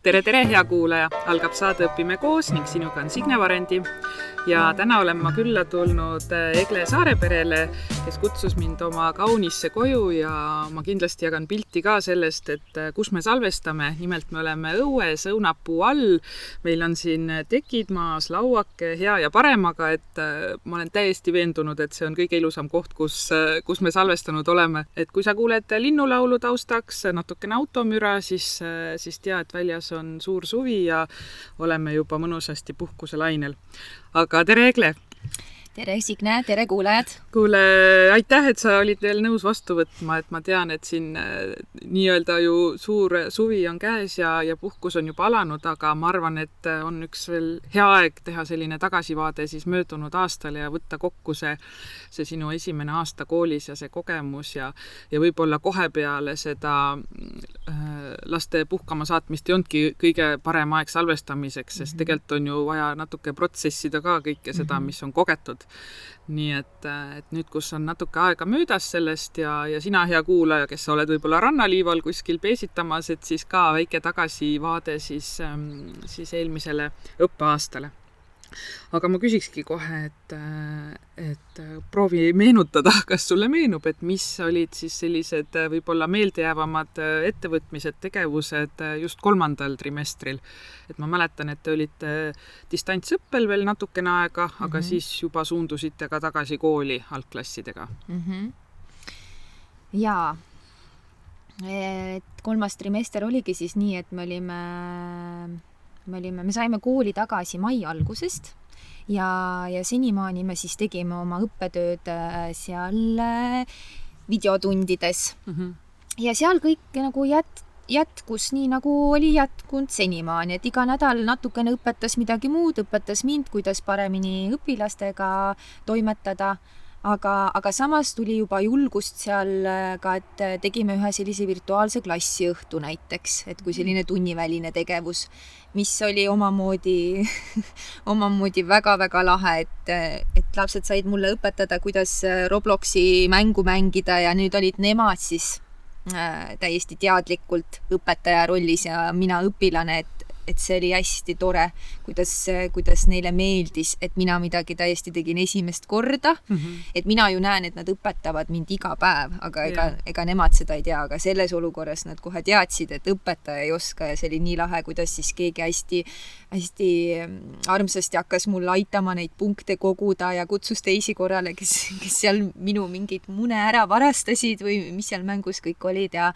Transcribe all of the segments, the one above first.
Tere, hea kuulaja! Algab saade Õpime koos ning sinuga on Signe Varendi. Ja täna olen ma külla tulnud Egle Saareperele, kes kutsus mind oma kaunisse koju ja ma kindlasti jagan pilti ka sellest, et kus me salvestame. Nimelt me oleme õues, õunapuu all. Meil on siin tekid maas, lauake, hea ja paremaga, et ma olen täiesti veendunud, et see on kõige ilusam koht, kus me salvestanud oleme. Et kui sa kuuled linnulaulu taustaks, natukene automüra, siis tea, et väljas on suur suvi ja oleme juba mõnusasti puhkuselainel. Aga tere, Egle! Tere, Signe! Tere, kuulajad! Kuule, aitäh, et sa olid veel nõus vastu võtma, et ma tean, et siin nii-öelda ju suur suvi on käes ja puhkus on juba alanud, aga ma arvan, et on üks veel hea aeg teha selline tagasivaade siis möödunud aastale ja võtta kokku see sinu esimene aasta koolis ja see kogemus ja võib-olla kohe peale seda laste puhkama saatmist ei olnudki kõige parem aeg salvestamiseks, sest tegelikult on ju vaja natuke protsessida ka kõike seda, mis on kogetud. Nii et nüüd, kus on natuke aega möödas sellest ja sina, hea kuulaja, kes sa oled võib-olla rannaliival kuskil peesitamas, et siis ka väike tagasivaade siis eelmisele õppeaastale. Aga ma küsikski kohe, et proovi meenutada, kas sulle meenub, et mis olid siis sellised võib-olla meeldejäävamad ettevõtmised, tegevused just 3. trimestril. Et ma mäletan, et te olite distantsõppel veel natukene aega, aga siis juba suundusite ka tagasi kooli algklassidega. Jaa, et 3. trimester oligi siis nii, et me saime kooli tagasi mai algusest ja senimaani me siis tegime oma õppetööd seal videotundides. Ja seal kõik nagu jätkus nii, nagu oli jätkunud senimaani, et iga nädal natukene õpetas midagi muud, õpetas mind, kuidas paremini õpilastega toimetada. Aga samas tuli juba julgust seal ka, et tegime ühe sellise virtuaalse klassiõhtu näiteks, et kui selline tunniväline tegevus, mis oli omamoodi väga-väga lahe, et lapsed said mulle õpetada, kuidas Robloxi mängu mängida ja nüüd olid nemad siis täiesti teadlikult õpetaja rollis ja mina õpilane, et see oli hästi tore, kuidas neile meeldis, et mina midagi täiesti tegin esimest korda. Et mina ju näen, et nad õpetavad mind iga päev, aga ega nemad seda ei tea, aga selles olukorras nad kohe teadsid, et õpetaja ei oska ja see oli nii lahe, kuidas siis keegi hästi armsasti hakkas mulle aitama neid punkte koguda ja kutsus teisi korrale, kes seal minu mingid mune ära varastasid või mis seal mängus kõik olid ja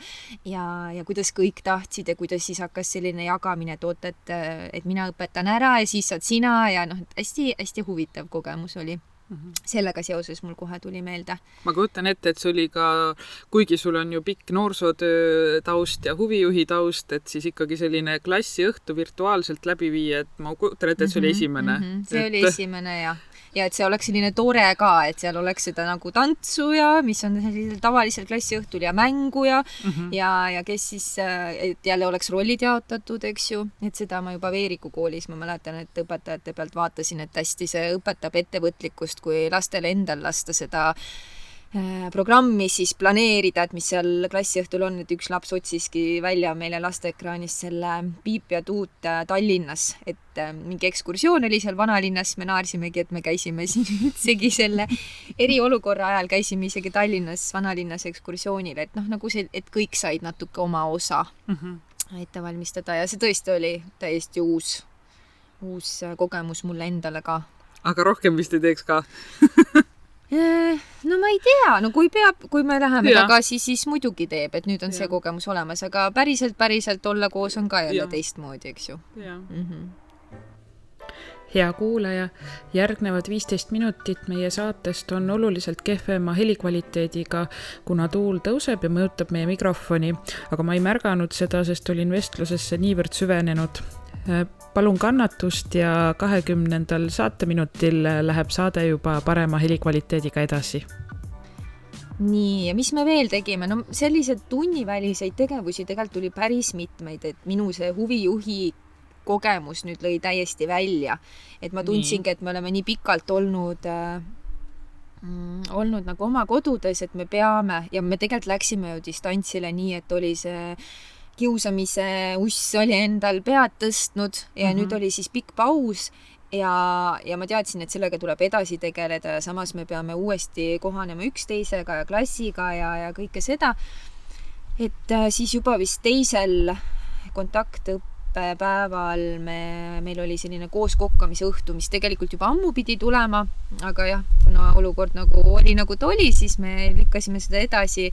kuidas kõik tahtsid ja kuidas siis hakkas selline jagamine et mina õpetan ära ja siis saad sina ja hästi huvitav kogemus oli. Sellega seoses mul kohe tuli meelde. Ma kujutan ette, et see oli ka, kuigi sul on ju pikk noorsootöö taust ja huvijuhi taust, et siis ikkagi selline klassiõhtu virtuaalselt läbi viia, et ma kujutan ette, et see oli esimene. See oli esimene, jah. Ja et see oleks selline tore ka, et seal oleks seda nagu tantsu ja mis on tavalisel klassiõhtul ja mängu ja kes siis, et jälle oleks rollid jaotatud, eks ju. Et seda ma juba Veeriku koolis, ma mäletan, et õpetajate pealt vaatasin, et hästi see õpetab ettevõtlikkust, kui lastele endal lasta seda programmi siis planeerida, et mis seal klassiõhtul on, et üks laps otsiski välja meile lasteekraanis selle Piip ja Tuut Tallinnas, et mingi ekskursioon oli seal vanalinnas, me naarsimegi, et me käisime siin üldsegi selle eriolukorra ajal käisime isegi Tallinnas vanalinnas ekskursioonil, et nagu see, et kõik said natuke oma osa ette valmistada ja see tõesti oli täiesti uus kogemus mulle endale ka. Aga rohkem vist ei teeks ka? No ma ei tea, kui me läheme tagasi, siis muidugi teeb, et nüüd on see kogemus olemas, aga päriselt olla koos on ka jälle teistmoodi, eks ju. Hea kuulaja, järgnevad 15 minutit meie saatest on oluliselt kehvema helikvaliteediga, kuna tuul tõuseb ja mõjutab meie mikrofoni, aga ma ei märganud seda, sest olin vestlusesse niivõrd süvenenud. Palun kannatust ja 20. saateminutil läheb saade juba parema helikvaliteediga edasi. Nii, ja mis me veel tegime? No sellised tunniväliseid tegevusi tegelikult tuli päris mitmeid, et minu see huvijuhi kogemus nüüd lõi täiesti välja. Et ma tundsingi, et me oleme nii pikalt olnud nagu oma kodudes, et me peame, ja me tegelikult läksime ju distantsile nii, et oli see kiusamise uss oli endal pead tõstnud ja nüüd oli siis pikk paus ja ma teadsin, et sellega tuleb edasi tegeleda ja samas me peame uuesti kohanema üksteisega ja klassiga ja kõike seda. Et siis juba vist teisel kontaktõppepäeval meil oli selline koos kokkamise õhtu, mis tegelikult juba ammu pidi tulema, aga jah, kuna olukord nagu oli nagu ta oli, siis me lükkasime seda edasi,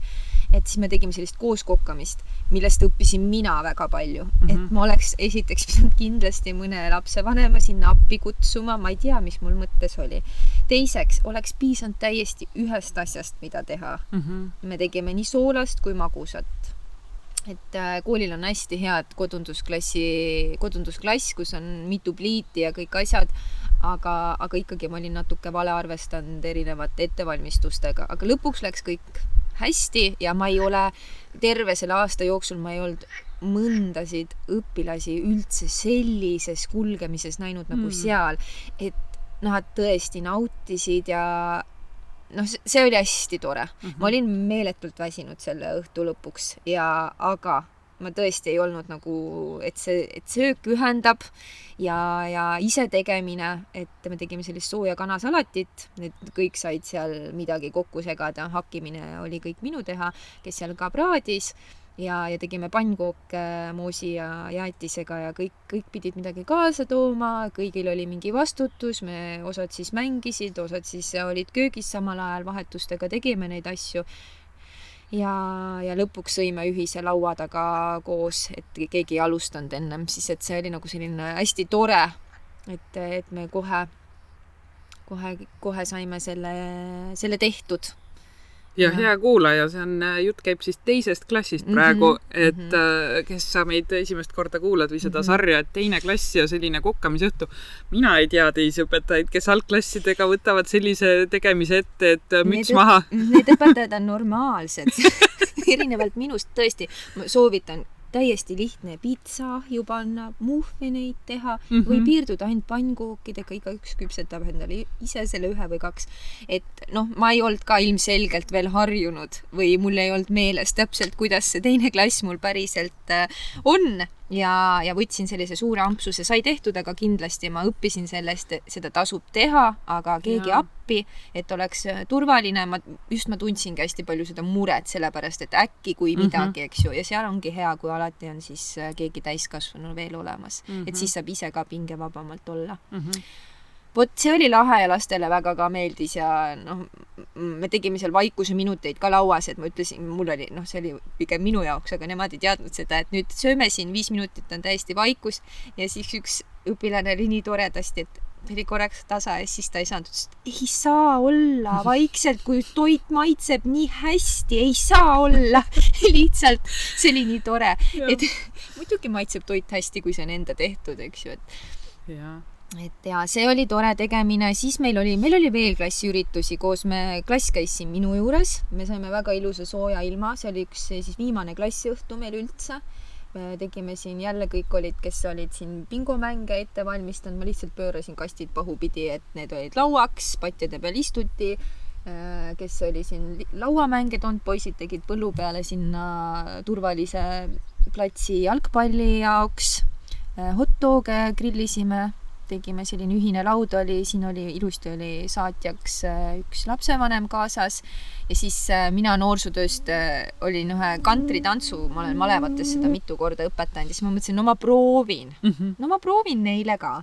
et siis me tegime sellist koos kokkamist, millest õppisin mina väga palju. Et ma oleks esiteks pidanud kindlasti mõne lapsevanema sinna appi kutsuma, ma ei tea, mis mul mõttes oli. Teiseks, oleks piisanud täiesti ühest asjast, mida teha. Me tegime nii soolast kui magusat. Et koolil on hästi head kodundusklass, kus on mitu pliiti ja kõik asjad, aga ikkagi ma olin natuke vale arvestanud erinevate ettevalmistustega, aga lõpuks läks kõik hästi ja ma ei ole terve selle aasta jooksul, ma ei olnud mõndasid õpilasi üldse sellises kulgemises näinud nagu seal, et nad tõesti nautisid ja see oli hästi tore. Ma olin meeletult väsinud selle õhtu lõpuks aga ma tõesti ei olnud nagu, et söök ühendab ja ise tegemine, et me tegime sellist sooja kanasalatit, need kõik said seal midagi kokku segada, hakkimine oli kõik minu teha, kes seal ka praadis ja tegime pannkooke moosi ja jäätisega ja kõik pidid midagi kaasa tooma, kõigil oli mingi vastutus, me osad siis mängisid, osad siis olid köögis samal ajal vahetustega, tegime neid asju ja lõpuks sõime ühise laua taga koos, et keegi ei alustanud ennem, siis et see oli nagu selline hästi tore, et me kohe saime selle tehtud. Ja hea kuulaja, jutt käib siis teisest klassist praegu, et kes sa meid esimest korda kuulad või seda sarja, et teine klass ja selline kokkamisõhtu. Mina ei tea teisi õpetajaid, kes algklassidega võtavad sellise tegemise ette, et müts maha. Need õpetajad on normaalsed. Erinevalt minust tõesti, ma soovitan täiesti lihtne pitsa juba panna, muffineid teha või piirduda ainult pannkookidega, igaüks küpsetab endale ise selle 1 või 2. Et ma ei olnud ka ilmselgelt veel harjunud või mul ei olnud meeles täpselt, kuidas see teine klass mul päriselt on ja võtsin sellise suure ampsuse, sai tehtud, aga kindlasti ma õppisin sellest, seda tasub teha, aga keegi appi, et oleks turvaline. Ma tundsingi hästi palju seda muret, sellepärast, et äkki kui midagi, eks ju, ja seal ongi hea, kui alati on siis keegi täiskasvanu veel olemas, et siis saab ise ka pingevabamalt olla. Vot see oli lahe ja lastele väga ka meeldis ja me tegime seal vaikuse minuteid ka lauas, et ma ütlesin, mul oli, see oli pigem minu jaoks, aga nemad ei teadnud seda, et nüüd sööme siin 5 minutit on täiesti vaikus ja siis üks õpilane oli nii toredasti, et oli korraks tasa ja siis ta ei saanud, ei saa olla vaikselt, kui toit maitseb nii hästi, ei saa olla. Lihtsalt see oli nii tore, et muidugi maitseb toit hästi, kui see on enda tehtud, eks ju, et ja see oli tore tegemine, siis meil oli veel klassiüritusi koos, klass käis siin minu juures, me saime väga ilusa sooja ilma, see oli üks siis viimane klassiõhtu meil üldse, me tegime siin jälle kõik olid, kes olid siin bingomänge ette valmistanud, ma lihtsalt pöörasin kastid pahupidi, et need olid lauaks, patjade peal istuti, kes oli siin lauamänge toonud, poisid tegid põllu peale sinna turvalise platsi jalgpalli jaoks, hotdoge grillisime, tegime selline ühine laud oli, siin oli ilusti oli saatjaks üks lapsevanem kaasas ja siis mina noorsootööst olin ühe kantritantsu, ma olen malevates seda mitu korda õpetanud ja siis ma mõtlesin, ma proovin. Ma proovin neile ka.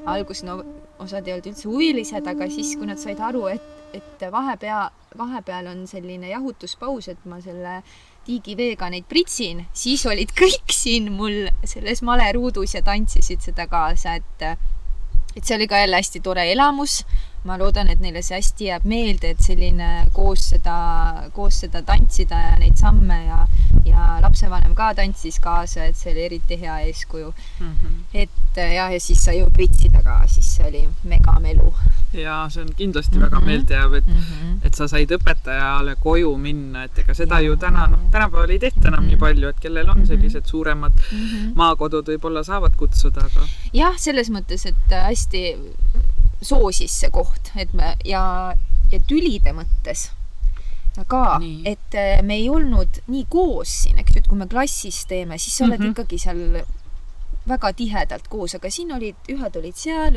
Algus osad ei olnud üldse huvilised, aga siis kui nad said aru, et vahepeal on selline jahutuspaus, et ma selle tiigiveega neid pritsin, siis olid kõik siin mul selles maleruudus ja tantsisid seda kaasa, et see oli ka jälle hästi tore elamus. Ma loodan, et neile see hästi jääb meelde, et selline koos seda tantsida ja neid samme ja lapsevanem ka tantsis kaasa, et see oli eriti hea eeskuju. Et ja siis sai ju pritsida ka, siis see oli megamelu. Ja see on kindlasti väga meeldejääv, et sa said õpetajale koju minna, et ega seda ju tänapäeval ei tehta enam nii palju, et kellel on sellised suuremad maakodud võib-olla saavad kutsuda, aga... Jah, selles mõttes, et hästi soosis see koht, et ja tülide mõttes, ka, Nii. et me ei olnud nii koos siin, eks ju, et kui me klassis teeme, siis sa oled ikkagi seal väga tihedalt koos, aga siin ühed olid seal,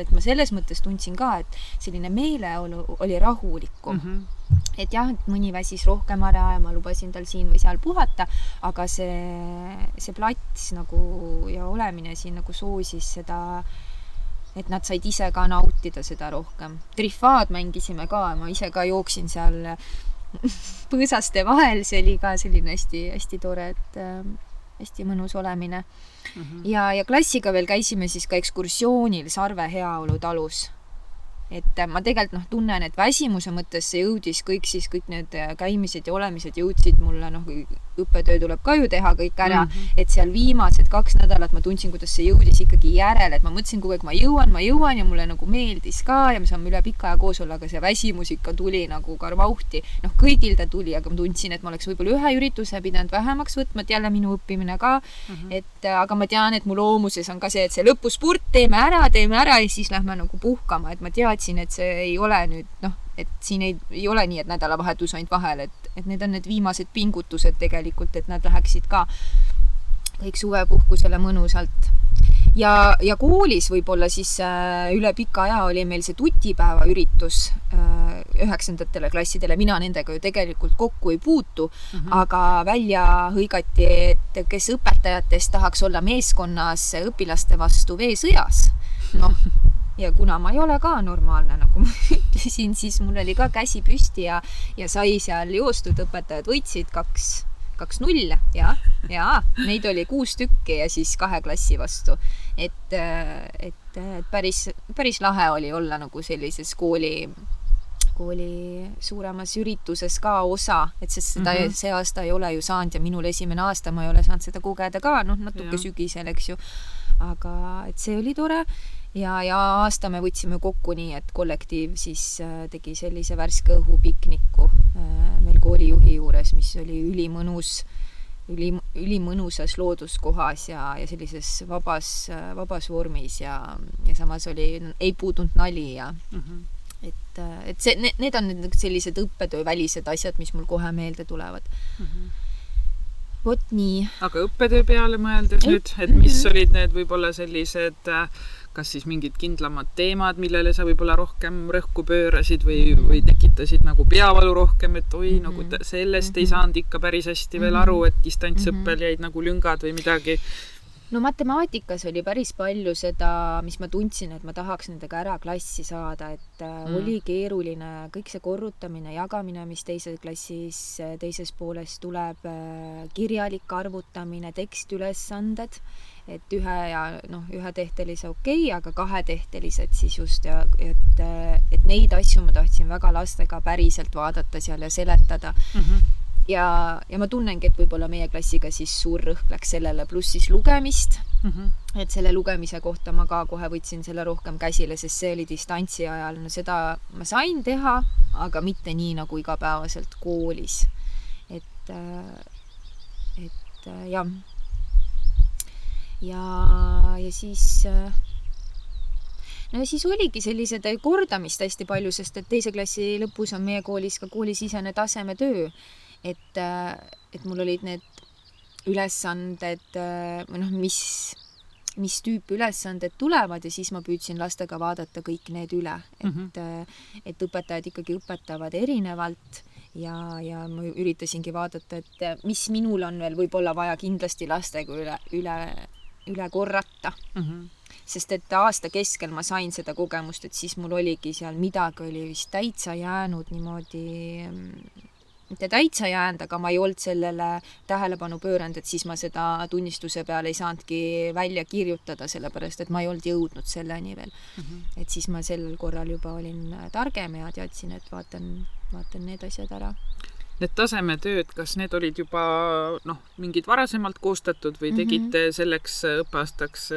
et ma selles mõttes tundsin ka, et selline meeleolu oli rahulikum. Et jah, et mõni väsis rohkem ära ja ma lubasin tal siin või seal puhata, aga see plats nagu ja olemine siin nagu soosis seda, et nad said ise ka nautida seda rohkem. Trifaad mängisime ka, ma ise ka jooksin seal põõsaste vahel, see oli ka selline hästi tore, et hästi mõnus olemine. Ja klassiga veel käisime siis ka ekskursioonil Sarve Heaolu talus. Et ma tegelikult tunnen, et väsimuse mõttes see jõudis kõik need käimised ja olemised jõudsid mulle, õppetöö tuleb ka ju teha kõik ära, et seal viimased 2 nädalat ma tundsin, kuidas see jõudis ikkagi järele, et ma mõtlesin kogu aeg, ma jõuan ja mulle nagu meeldis ka ja me saame üle pika aja koos olla, aga see väsimus ikka tuli nagu karvauhti. Kõigil ta tuli, aga ma tundsin, et ma oleks võib-olla ühe ürituse pidanud vähemaks võtma, et jälle minu õppimine ka, aga ma tean, et mu loomuses on ka see, et see lõpuspurt teeme ära ja siis lähme nagu puhkama, et ma teadsin, et see ei ole nüüd, et siin ei ole nii, et nädalavahetus ainult vahel, et need on need viimased pingutused tegelikult, et nad läheksid ka kõik suvepuhkusele mõnusalt. Ja koolis võib-olla siis üle pika aja oli meil see tutipäeva üritus 9. klassidele. Mina nendega ju tegelikult kokku ei puutu, aga välja hõigati, et kes õpetajatest tahaks olla meeskonnas õpilaste vastu veesõjas. Ja kuna ma ei ole ka normaalne, nagu ma ütlesin, siis mul oli ka käsi püsti ja sai seal joostud, õpetajad võitsid 2-0 ja neid oli 6 tükki ja siis 2 klassi vastu. Et päris lahe oli olla nagu sellises kooli suuremas ürituses ka osa, et sest seda see aasta ei ole ju saanud ja minul esimene aasta ma ei ole saanud seda kogeda ka, natuke sügisel, eks ju. Aga et see oli tore. Ja aasta me võtsime kokku nii, et kollektiiv siis tegi sellise värske õhupikniku meil koolijuhi juures, mis oli ülimõnusas looduskohas ja sellises vabas vormis ja samas ei puudunud nali ja et need on sellised õppetöövälised asjad, mis mul kohe meelde tulevad. Vot nii. Aga õppetöö peale mõeldes nüüd, et mis olid need võib-olla sellised kas siis mingid kindlamad teemad, millele sa võib-olla rohkem rõhku pöörasid või tekitasid nagu peavalu rohkem, et nagu sellest ei saanud ikka päris hästi veel aru, et distantsõppel jäid nagu lüngad või midagi? No matemaatikas oli päris palju seda, mis ma tundsin, et ma tahaks nendega ära klassi saada, et oli keeruline kõik see korrutamine, jagamine, mis teises klassis, teises pooles tuleb, kirjalik arvutamine, tekstülesanded, et ühe tehtelise okei, aga 2 tehtelised siis just et neid asju ma tahtsin väga lastega päriselt vaadata seal ja seletada. Ja ma tunnengi, et võib-olla meie klassiga siis suur rõhk läks sellele, pluss siis lugemist, et selle lugemise kohta ma ka kohe võtsin selle rohkem käsile, sest see oli distantsi ajal, seda ma sain teha, aga mitte nii nagu igapäevaselt koolis. Et jah. Ja siis siis oligi sellised kordamist hästi palju, sest et teise klassi lõpus on meie koolis ka koolisisene tasemetöö, et mul olid need ülesanded, mis tüüpi ülesanded tulevad ja siis ma püüdsin lastega vaadata kõik need üle, et õpetajad ikkagi õpetavad erinevalt ja ma üritasingi vaadata, et mis minul on veel võib-olla vaja kindlasti lastega üle korrata. Sest et aasta keskel ma sain seda kogemust, et siis mul oligi seal midagi oli vist täitsa jäänud niimoodi, mitte täitsa jäänud, aga ma ei olnud sellele tähelepanu pööranud, et siis ma seda tunnistuse peale ei saanudki välja kirjutada, sellepärast, et ma ei olnud jõudnud selleni veel. Et siis ma sellel korral juba olin targem ja teadsin, et vaatan need asjad ära. Need tasemetööd, kas need olid juba mingid varasemalt koostatud või tegite selleks õppeaastaks,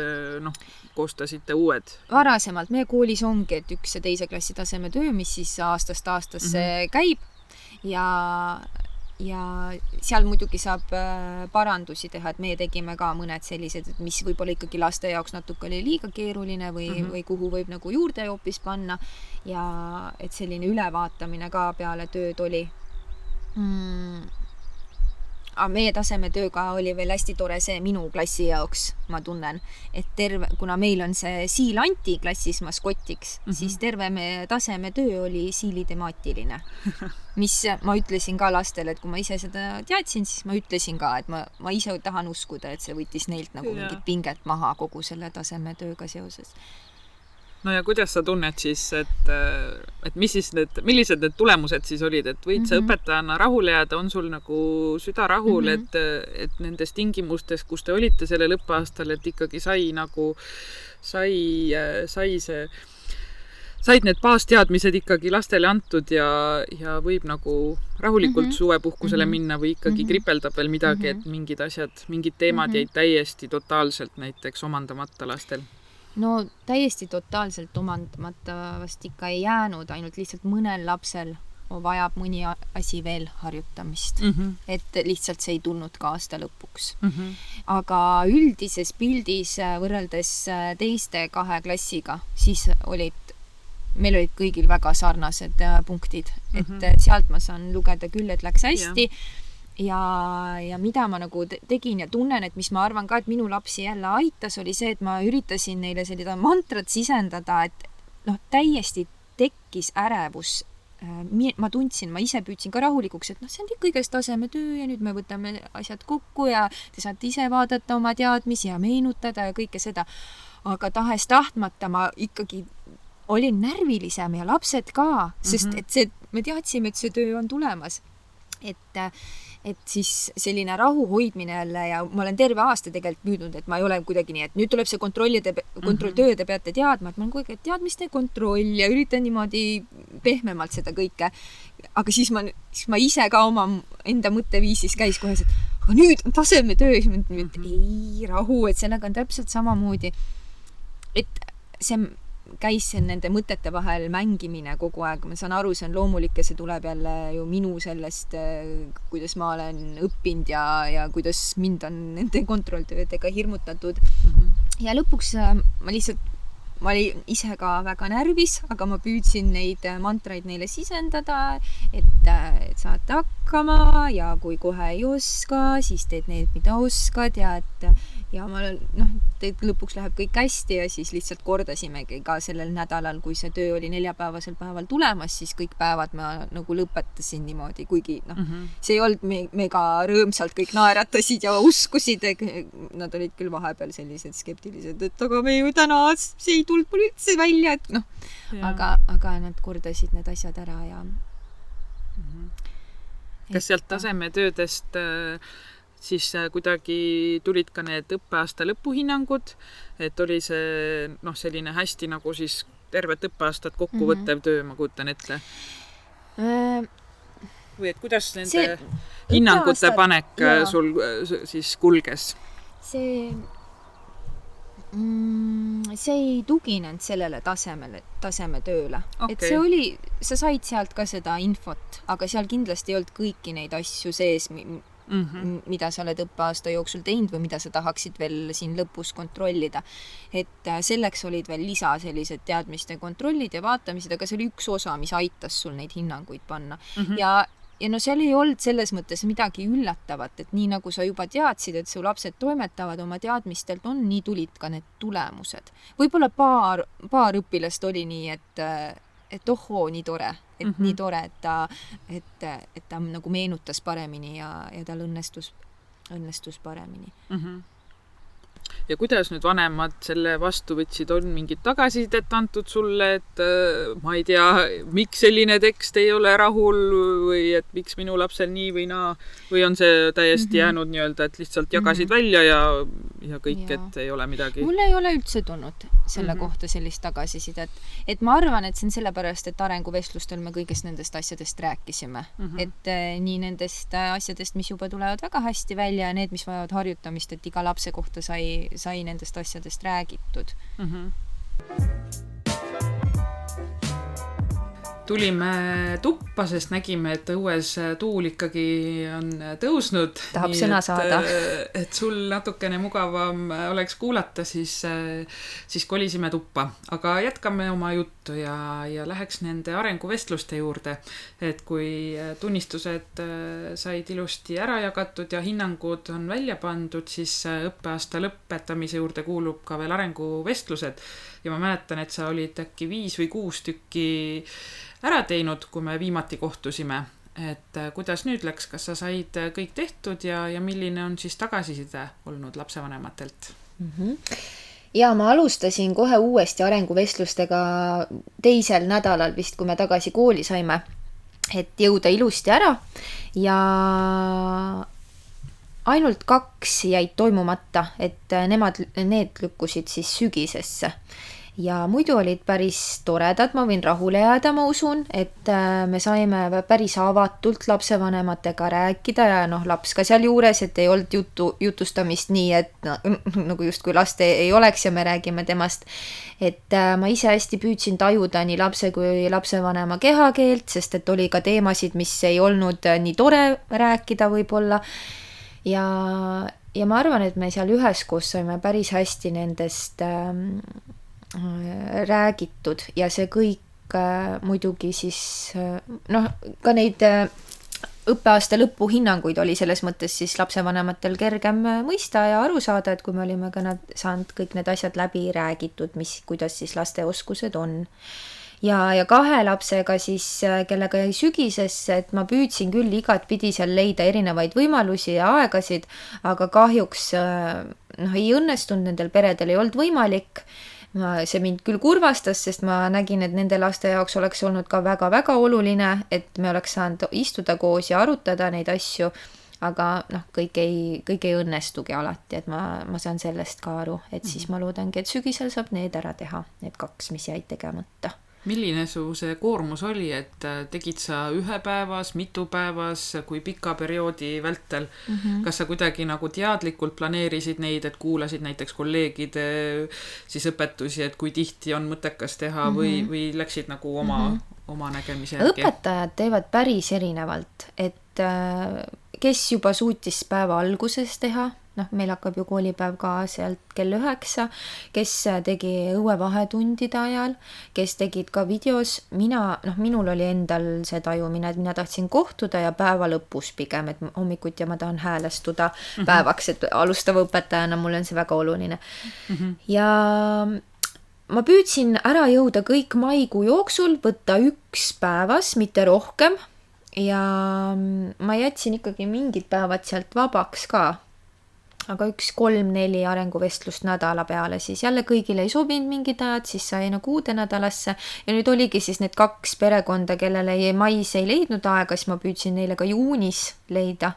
koostasite uued? Varasemalt. Meie koolis ongi, et 1. ja 2. klassi tasemetöö, mis siis aastast aastasse käib ja seal muidugi saab parandusi teha, et meie tegime ka mõned sellised, et mis võib-olla ikkagi laste jaoks natuke oli liiga keeruline või kuhu võib nagu juurde hoopis panna ja et selline ülevaatamine ka peale tööd oli. Meie tasemetööga oli veel hästi tore see minu klassi jaoks, ma tunnen, et kuna meil on see Siil Anti klassis maskotiks, siis terve meie tasemetöö oli Siili temaatiline. Mis ma ütlesin ka lastele, et kui ma ise seda teadsin, siis ma ütlesin ka, et ma ise tahan uskuda, et see võttis neilt nagu mingit pinget maha kogu selle tasemetööga seoses. No ja kuidas sa tunned siis, et millised need tulemused siis olid, et võid sa õpetajana rahule jääda, on sul nagu süda rahul, et nendes tingimustes, kus te olite sellel õppeaastal, et ikkagi said need baasteadmised ikkagi lastele antud ja võib nagu rahulikult suvepuhkusele minna või ikkagi kripeldab veel midagi, et mingid asjad, mingid teemad jäid täiesti totaalselt näiteks omandamata lastel? No täiesti totaalselt omandamata vast ikka ei jäänud, ainult lihtsalt mõnel lapsel vajab mõni asi veel harjutamist, et lihtsalt see ei tulnud ka aasta lõpuks. Aga üldises pildis võrreldes teiste 2 klassiga, siis meil olid kõigil väga sarnased punktid, et sealt ma saan lugeda küll, et läks hästi. Ja mida ma nagu tegin ja tunnen, et mis ma arvan ka, et minu lapsi jälle aitas, oli see, et ma üritasin neile sellida mantrat sisendada, et täiesti tekkis ärevus. Ma tundsin, ma ise püüdsin ka rahulikuks, et see on kõigest tasemetöö ja nüüd me võtame asjad kokku ja te saate ise vaadata oma teadmisi ja meenutada ja kõike seda. Aga tahes-tahtmata ma ikkagi olin närvilisem ja lapsed ka, sest et me teadsime, et see töö on tulemas. Et siis selline rahu hoidmine jälle ja ma olen terve aasta tegelikult püüdnud, et ma ei ole kuidagi nii, et nüüd tuleb see kontrolltöö, te peate teadma, et ma olen kuidagi teadmiste kontroll ja üritan niimoodi pehmemalt seda kõike. Aga siis ma ise ka oma enda mõtteviisis käis kohe, et aga nüüd on tasemetöö, ei rahu, et sellega on täpselt samamoodi. Et see käis nende mõtete vahel mängimine kogu aeg. Ma saan aru, see on loomulik ja see tuleb jälle ju minu sellest, kuidas ma olen õppinud ja kuidas mind on nende kontrolltöödega hirmutatud. Ja lõpuks ma olin ise ka väga närvis, aga ma püüdsin neid mantraid neile sisendada, et saate hakkama ja kui kohe ei oska, siis teed need, mida oskad ja ma lõpuks läheb kõik hästi ja siis lihtsalt kordasimegi ka sellel nädalal, kui see töö oli 4-päevasel päeval tulemas, siis kõik päevad ma nagu lõpetasin niimoodi, kuigi see ei olnud mega rõõmsalt, kõik naeratasid ja uskusid, nad olid küll vahepeal sellised skeptilised, et aga me ju täna see ei tulnud mul üldse välja, et aga nad kordasid need asjad ära ja Kas sealt tasemetöödest siis kuidagi tulid ka need õppeaasta lõpuhinnangud, et oli see selline hästi nagu siis tervet õppeaastat kokkuvõttev töö, ma kujutan ette? Või et kuidas nende hinnangute panek sul siis kulges? See ei tuginenud sellele tasemetööle. Okay. Et see oli, sa said sealt ka seda infot, aga seal kindlasti ei olnud kõiki neid asju sees, mida sa oled õppeaasta jooksul teinud või mida sa tahaksid veel siin lõpus kontrollida. Et selleks olid veel lisa sellised teadmiste kontrollid ja vaatamised, aga see oli üks osa, mis aitas sul neid hinnanguid panna. Ja seal ei olnud selles mõttes midagi üllatavat, et nii nagu sa juba teadsid, et su lapsed toimetavad oma teadmistelt, nii tulid ka need tulemused. Võib-olla paar õpilast oli nii, et ohoo, nii tore. Et nii tore, et ta nagu meenutas paremini ja tal õnnestus paremini. Ja kuidas nüüd vanemad selle vastu võtsid, on mingid tagasisidet antud sulle, et ma ei tea, miks selline tekst ei ole rahul või et miks minu lapsel nii või naa, või on see täiesti jäänud nii-öelda, et lihtsalt jagasid välja ja kõik, et ei ole midagi? Mul ei ole üldse tulnud selle kohta sellist tagasisidet. Et ma arvan, et see on sellepärast, et arenguvestlustel me kõigest nendest asjadest rääkisime. Et nii nendest asjadest, mis juba tulevad väga hästi välja ja need, mis vajavad harjutamist, et iga lapse kohta sai nendest asjadest räägitud. tulime tuppa, sest nägime, et õues tuul ikkagi on tõusnud. Tahab sõna saada. Et sul natukene mugavam oleks kuulata, siis kolisime tuppa. Aga jätkame oma juttu ja läheks nende arenguvestluste juurde. Et kui tunnistused said ilusti ära jagatud ja hinnangud on välja pandud, siis õppeaasta lõpetamise juurde kuulub ka veel arenguvestlused. Ja ma mäletan, et sa olid äkki 5 või 6 tükki ära teinud, kui me viimati kohtusime. Et kuidas nüüd läks, kas sa said kõik tehtud ja milline on siis tagasiside olnud lapsevanematelt? Ja ma alustasin kohe uuesti arenguvestlustega 2. nädalal vist, kui me tagasi kooli saime, et jõuda ilusti ära ja ainult 2 jäid toimumata, et need lükkusid siis sügisesse. Ja muidu olid päris toredad, ma võin rahule jääda, ma usun, et me saime päris avatult lapsevanematega rääkida ja laps ka seal juures, et ei olnud jutustamist nii, et nagu just kui last ei oleks ja me räägime temast. Et ma ise hästi püüdsin tajuda nii lapse kui lapsevanema kehakeelt, sest et oli ka teemasid, mis ei olnud nii tore rääkida võib-olla. Ja ma arvan, et me seal üheskoos saime päris hästi nendest räägitud ja see kõik muidugi siis ka neid õppeaasta lõpu hinnanguid oli selles mõttes siis lapsevanematel kergem mõista ja aru saada, et kui me olime ka saanud kõik need asjad läbi räägitud, kuidas siis laste oskused on. Ja 2 lapsega siis, kellega jäi sügisesse, et ma püüdsin küll igatpidi seal leida erinevaid võimalusi ja aegasid, aga kahjuks ei õnnestunud, nendel peredel ei olnud võimalik. See mind küll kurvastas, sest ma nägin, et nende laste jaoks oleks olnud ka väga-väga oluline, et me oleks saanud istuda koos ja arutada neid asju, aga kõik ei õnnestugi alati, et ma saan sellest ka aru, et siis ma loodangi, et sügisel saab need ära teha, need 2, mis jäid tegemata. Milline su see koormus oli, et tegid sa 1 päevas, mitu päevas, kui pika perioodi vältel? Kas sa kuidagi nagu teadlikult planeerisid neid, et kuulasid näiteks kolleegide siis õpetusi, et kui tihti on mõttekas teha või läksid nagu oma nägemise järgi? Õpetajad teevad päris erinevalt, et kes juba suutis päeva alguses teha, meil hakkab ju koolipäev ka sealt kell 9, kes tegi õuevahetundide ajal, kes tegid ka videos. Minul oli endal see tajumine, et mina tahtsin kohtuda ja päeva lõpus pigem, et hommikuti ma tahan häälestuda päevaks, et alustava õpetajana mul on see väga oluline. Ja ma püüdsin ära jõuda kõik maikuu jooksul, võtta 1 päevas, mitte rohkem. Ja ma jätsin ikkagi mingid päevad sealt vabaks ka. Aga 1-3-4 arenguvestlust nädala peale, siis jälle kõigile ei sobinud mingid ajad, siis sai uude nädalasse. Ja nüüd oligi siis need 2 perekonda, kellele mais ei leidnud aega, siis ma püüdsin neile ka juunis leida.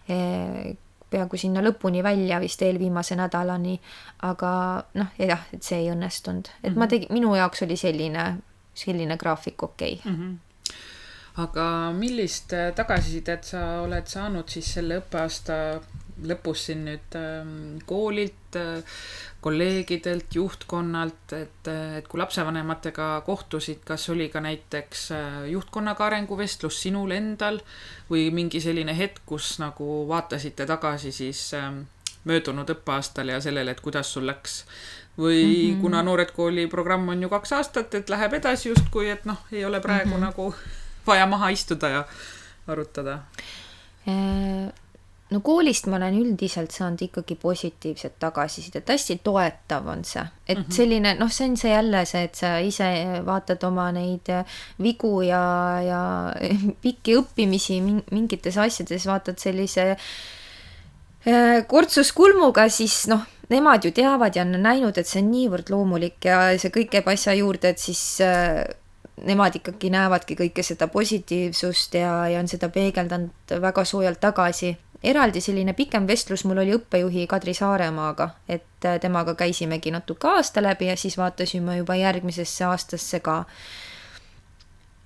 Peaaegu sinna lõpuni välja vist eelviimase nädalani, aga et see ei õnnestunud. Et minu jaoks oli selline graafik okei. Aga millist tagasisidet sa oled saanud siis selle õppeaasta lõpus siin nüüd koolilt, kolleegidelt, juhtkonnalt, et kui lapsevanematega kohtusid, kas oli ka näiteks juhtkonnaga arenguvestlus sinul endal või mingi selline hetk, kus nagu vaatasite tagasi siis möödunud õppeaastal ja sellele, et kuidas sul läks? Või kuna Noored Kooli programm on ju 2 aastat, et läheb edasi justkui, et ei ole praegu nagu vaja maha istuda ja arutada? Koolist ma olen üldiselt saanud ikkagi positiivset tagasisidet, hästi toetav on see. Et selline, see on see jälle see, et sa ise vaatad oma neid vigu ja pikki õppimisi mingites asjades, vaatad sellise kortsuskulmuga, siis nemad ju teavad ja on näinud, et see on niivõrd loomulik ja see kõik käib asja juurde, et siis nemad ikkagi näevadki kõike seda positiivsust ja on seda peegeldanud väga soojalt tagasi. Eraldi selline pikem vestlus mul oli õppejuhi Kadri Saaremaaga, et temaga käisimegi natuke aasta läbi ja siis vaatasime juba järgmisesse aastasse ka.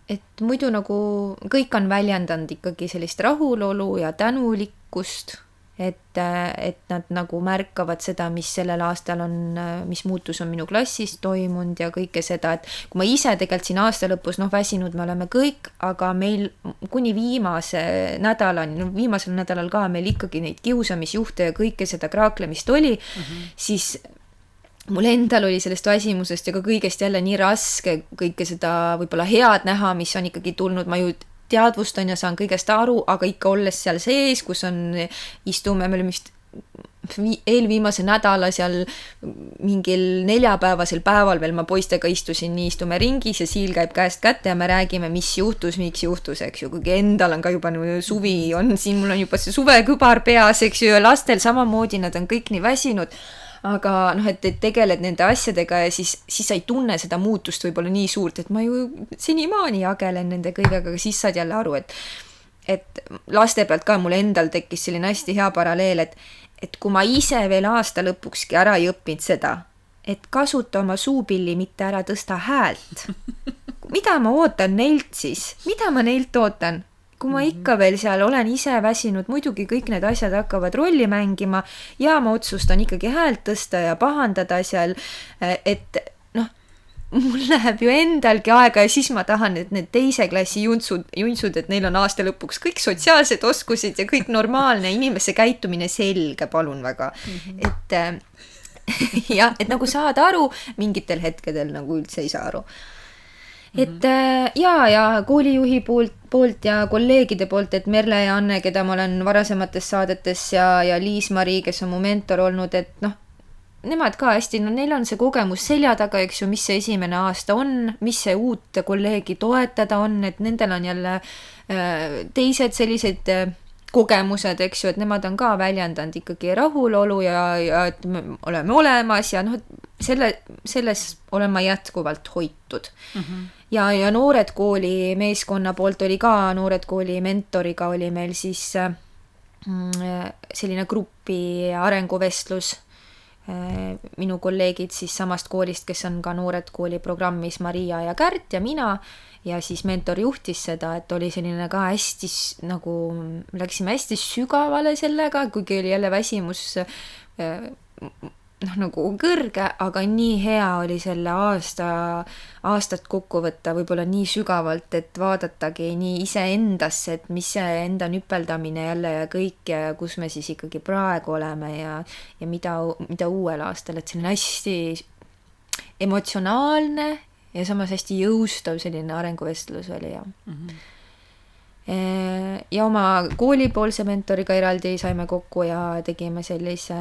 Et muidu nagu kõik on väljendanud ikkagi sellist rahulolu ja tänulikkust et nad nagu märkavad seda, mis sellel aastal on, mis muutus on minu klassis toimunud ja kõike seda, et kui ma ise tegelikult siin aasta lõpus, väsinud me oleme kõik, aga meil kuni viimasel nädalal ka meil ikkagi neid kiusamisjuhte ja kõike seda kraaklemist oli, siis mul endal oli sellest väsimusest ja ka kõigest jälle nii raske kõike seda võib-olla head näha, mis on ikkagi tulnud, ma ju teadvustan ja saan kõigest aru, aga ikka olles seal sees, kus istume, me olime vist eelviimase nädala seal mingil neljapäevasel päeval veel ma poistega istusin, nii istume ringis ja Siil käib käest kätte ja me räägime, mis juhtus, miks juhtus, eks ju, kuigi endal on ka juba suvi on siin, mul on juba see suvekübar peas, eks ju, ja lastel samamoodi, nad on kõik nii väsinud. Aga et tegeled nende asjadega ja siis sa ei tunne seda muutust võib-olla nii suurt, et ma ju senimaani jagelen nende kõigega, aga siis saad jälle aru, et laste pealt ka mul endal tekkis selline hästi hea paralleel, et kui ma ise veel aasta lõpukski ära ei õppinud seda, et kasuta oma suupilli, mitte ära tõsta häält. Mida ma ootan neilt siis? Mida ma neilt ootan? Kui ma ikka veel seal olen ise väsinud, muidugi kõik need asjad hakkavad rolli mängima ja ma otsustan ikkagi häält tõsta ja pahandada seal, et mul läheb ju endalgi aega ja siis ma tahan, et need teise klassi juntsud, et neil on aasta lõpuks kõik sotsiaalsed oskused ja kõik normaalne inimese käitumine selge, palun väga. Et ja, et nagu saad aru, mingitel hetkedel nagu üldse ei saa aru. Et ja koolijuhi poolt ja kolleegide poolt, et Merle ja Anne, keda ma olen varasemates saadetes ja Liis-Mari, kes on mu mentor olnud, et nemad ka hästi, neil on see kogemus selja taga, eks ju, mis see esimene aasta on, mis see uut kolleegi toetada on, et nendel on jälle teised sellised kogemused, eks ju, et nemad on ka väljendanud ikkagi rahulolu ja et me oleme olemas ja selles olen ma jätkuvalt hoitud. Ja Noored Kooli meeskonna poolt oli ka, Noored Kooli mentoriga oli meil siis selline grupi arenguvestlus. Minu kolleegid siis samast koolist, kes on ka Noored Kooli programmis, Maria ja Kärt ja mina, ja siis mentor juhtis seda, et oli selline ka hästi, nagu läksime hästi sügavale sellega, kuigi oli jälle väsimus nagu kõrge, aga nii hea oli selle aastat kokku võtta võib-olla nii sügavalt, et vaadatagi nii iseendasse, et mis see enda nüpeldamine jälle ja kõik ja kus me siis ikkagi praegu oleme ja mida uuel aastal, et selline hästi emotsionaalne ja samas hästi jõustav selline arenguvestlus oli ja ja oma koolipoolse mentoriga eraldi saime kokku ja tegime sellise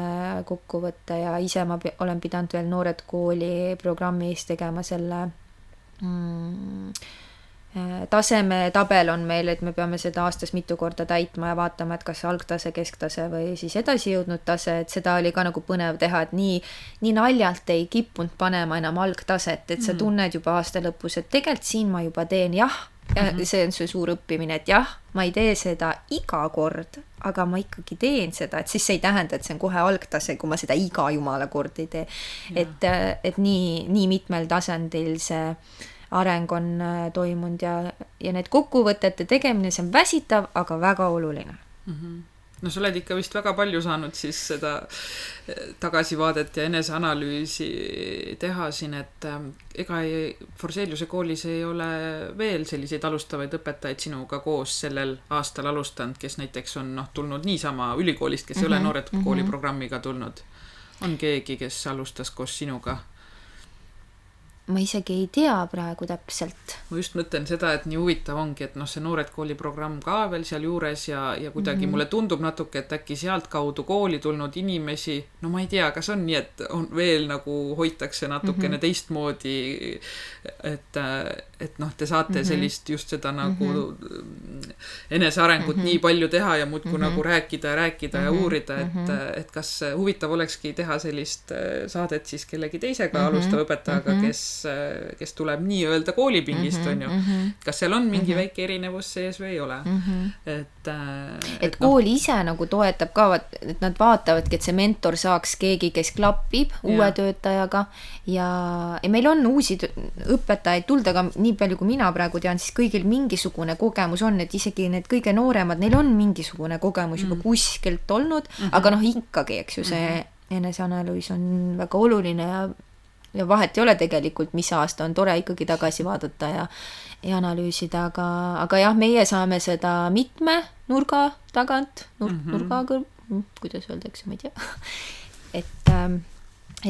kokkuvõtte ja ise ma olen pidanud veel Noored Kooli programmis tegema selle tasemetabel on meil, et me peame seda aastas mitu korda täitma ja vaatama, et kas algtase, kesktase või siis edasi jõudnud tase, et seda oli ka nagu põnev teha, et nii naljalt ei kippunud panema enam algtaset, et sa tunned juba aasta lõpus, et tegelikult siin ma juba teen jah, ja see on see suur õppimine, et jah, ma ei tee seda iga kord, aga ma ikkagi teen seda, et siis see ei tähenda, et see on kohe algtase, kui ma seda iga jumala kord ei tee. Et nii mitmel tasandil see areng on toimunud ja need kokkuvõtete tegemine, see on väsitav, aga väga oluline. No sa oled ikka vist väga palju saanud siis seda tagasivaadet ja eneseanalüüsi teha siin, et ega Forseliuse koolis ei ole veel selliseid alustavaid õpetajaid sinuga koos sellel aastal alustanud, kes näiteks on tulnud niisama ülikoolist, kes ei ole Noored Kooli programmiga tulnud. On keegi, kes alustas koos sinuga? Ma isegi ei tea praegu täpselt. Ma just mõtlen seda, et nii huvitav ongi, et see Noored Kooli programm ka veel seal juures ja kuidagi mulle tundub natuke, et äkki sealt kaudu kooli tulnud inimesi, no ma ei tea, kas on nii, et on veel nagu hoitakse natukene teistmoodi, et te saate sellist just seda nagu enesearengut nii palju teha ja muudku nagu rääkida ja uurida, et kas huvitav olekski teha sellist saadet siis kellegi teisega alustava õpetajaga, kes kes tuleb nii-öelda koolipingist, on ju. Kas seal on mingi väike erinevus sees või ei ole? Et kool ise nagu toetab ka, et nad vaatavadki, et see mentor saaks keegi, kes klapib uue töötajaga ja meil on uusi õpetajaid tulnud, aga nii palju kui mina praegu tean, siis kõigil mingisugune kogemus on, et isegi need kõige nooremad, neil on mingisugune kogemus juba kuskilt olnud, aga ikkagi, eks ju, see eneseanalüüs on väga oluline ja vahet ei ole tegelikult, mis aasta on tore ikkagi tagasi vaadata ja analüüsida, aga jah, meie saame seda mitme nurga tagant, kuidas öeldakse, ma ei tea,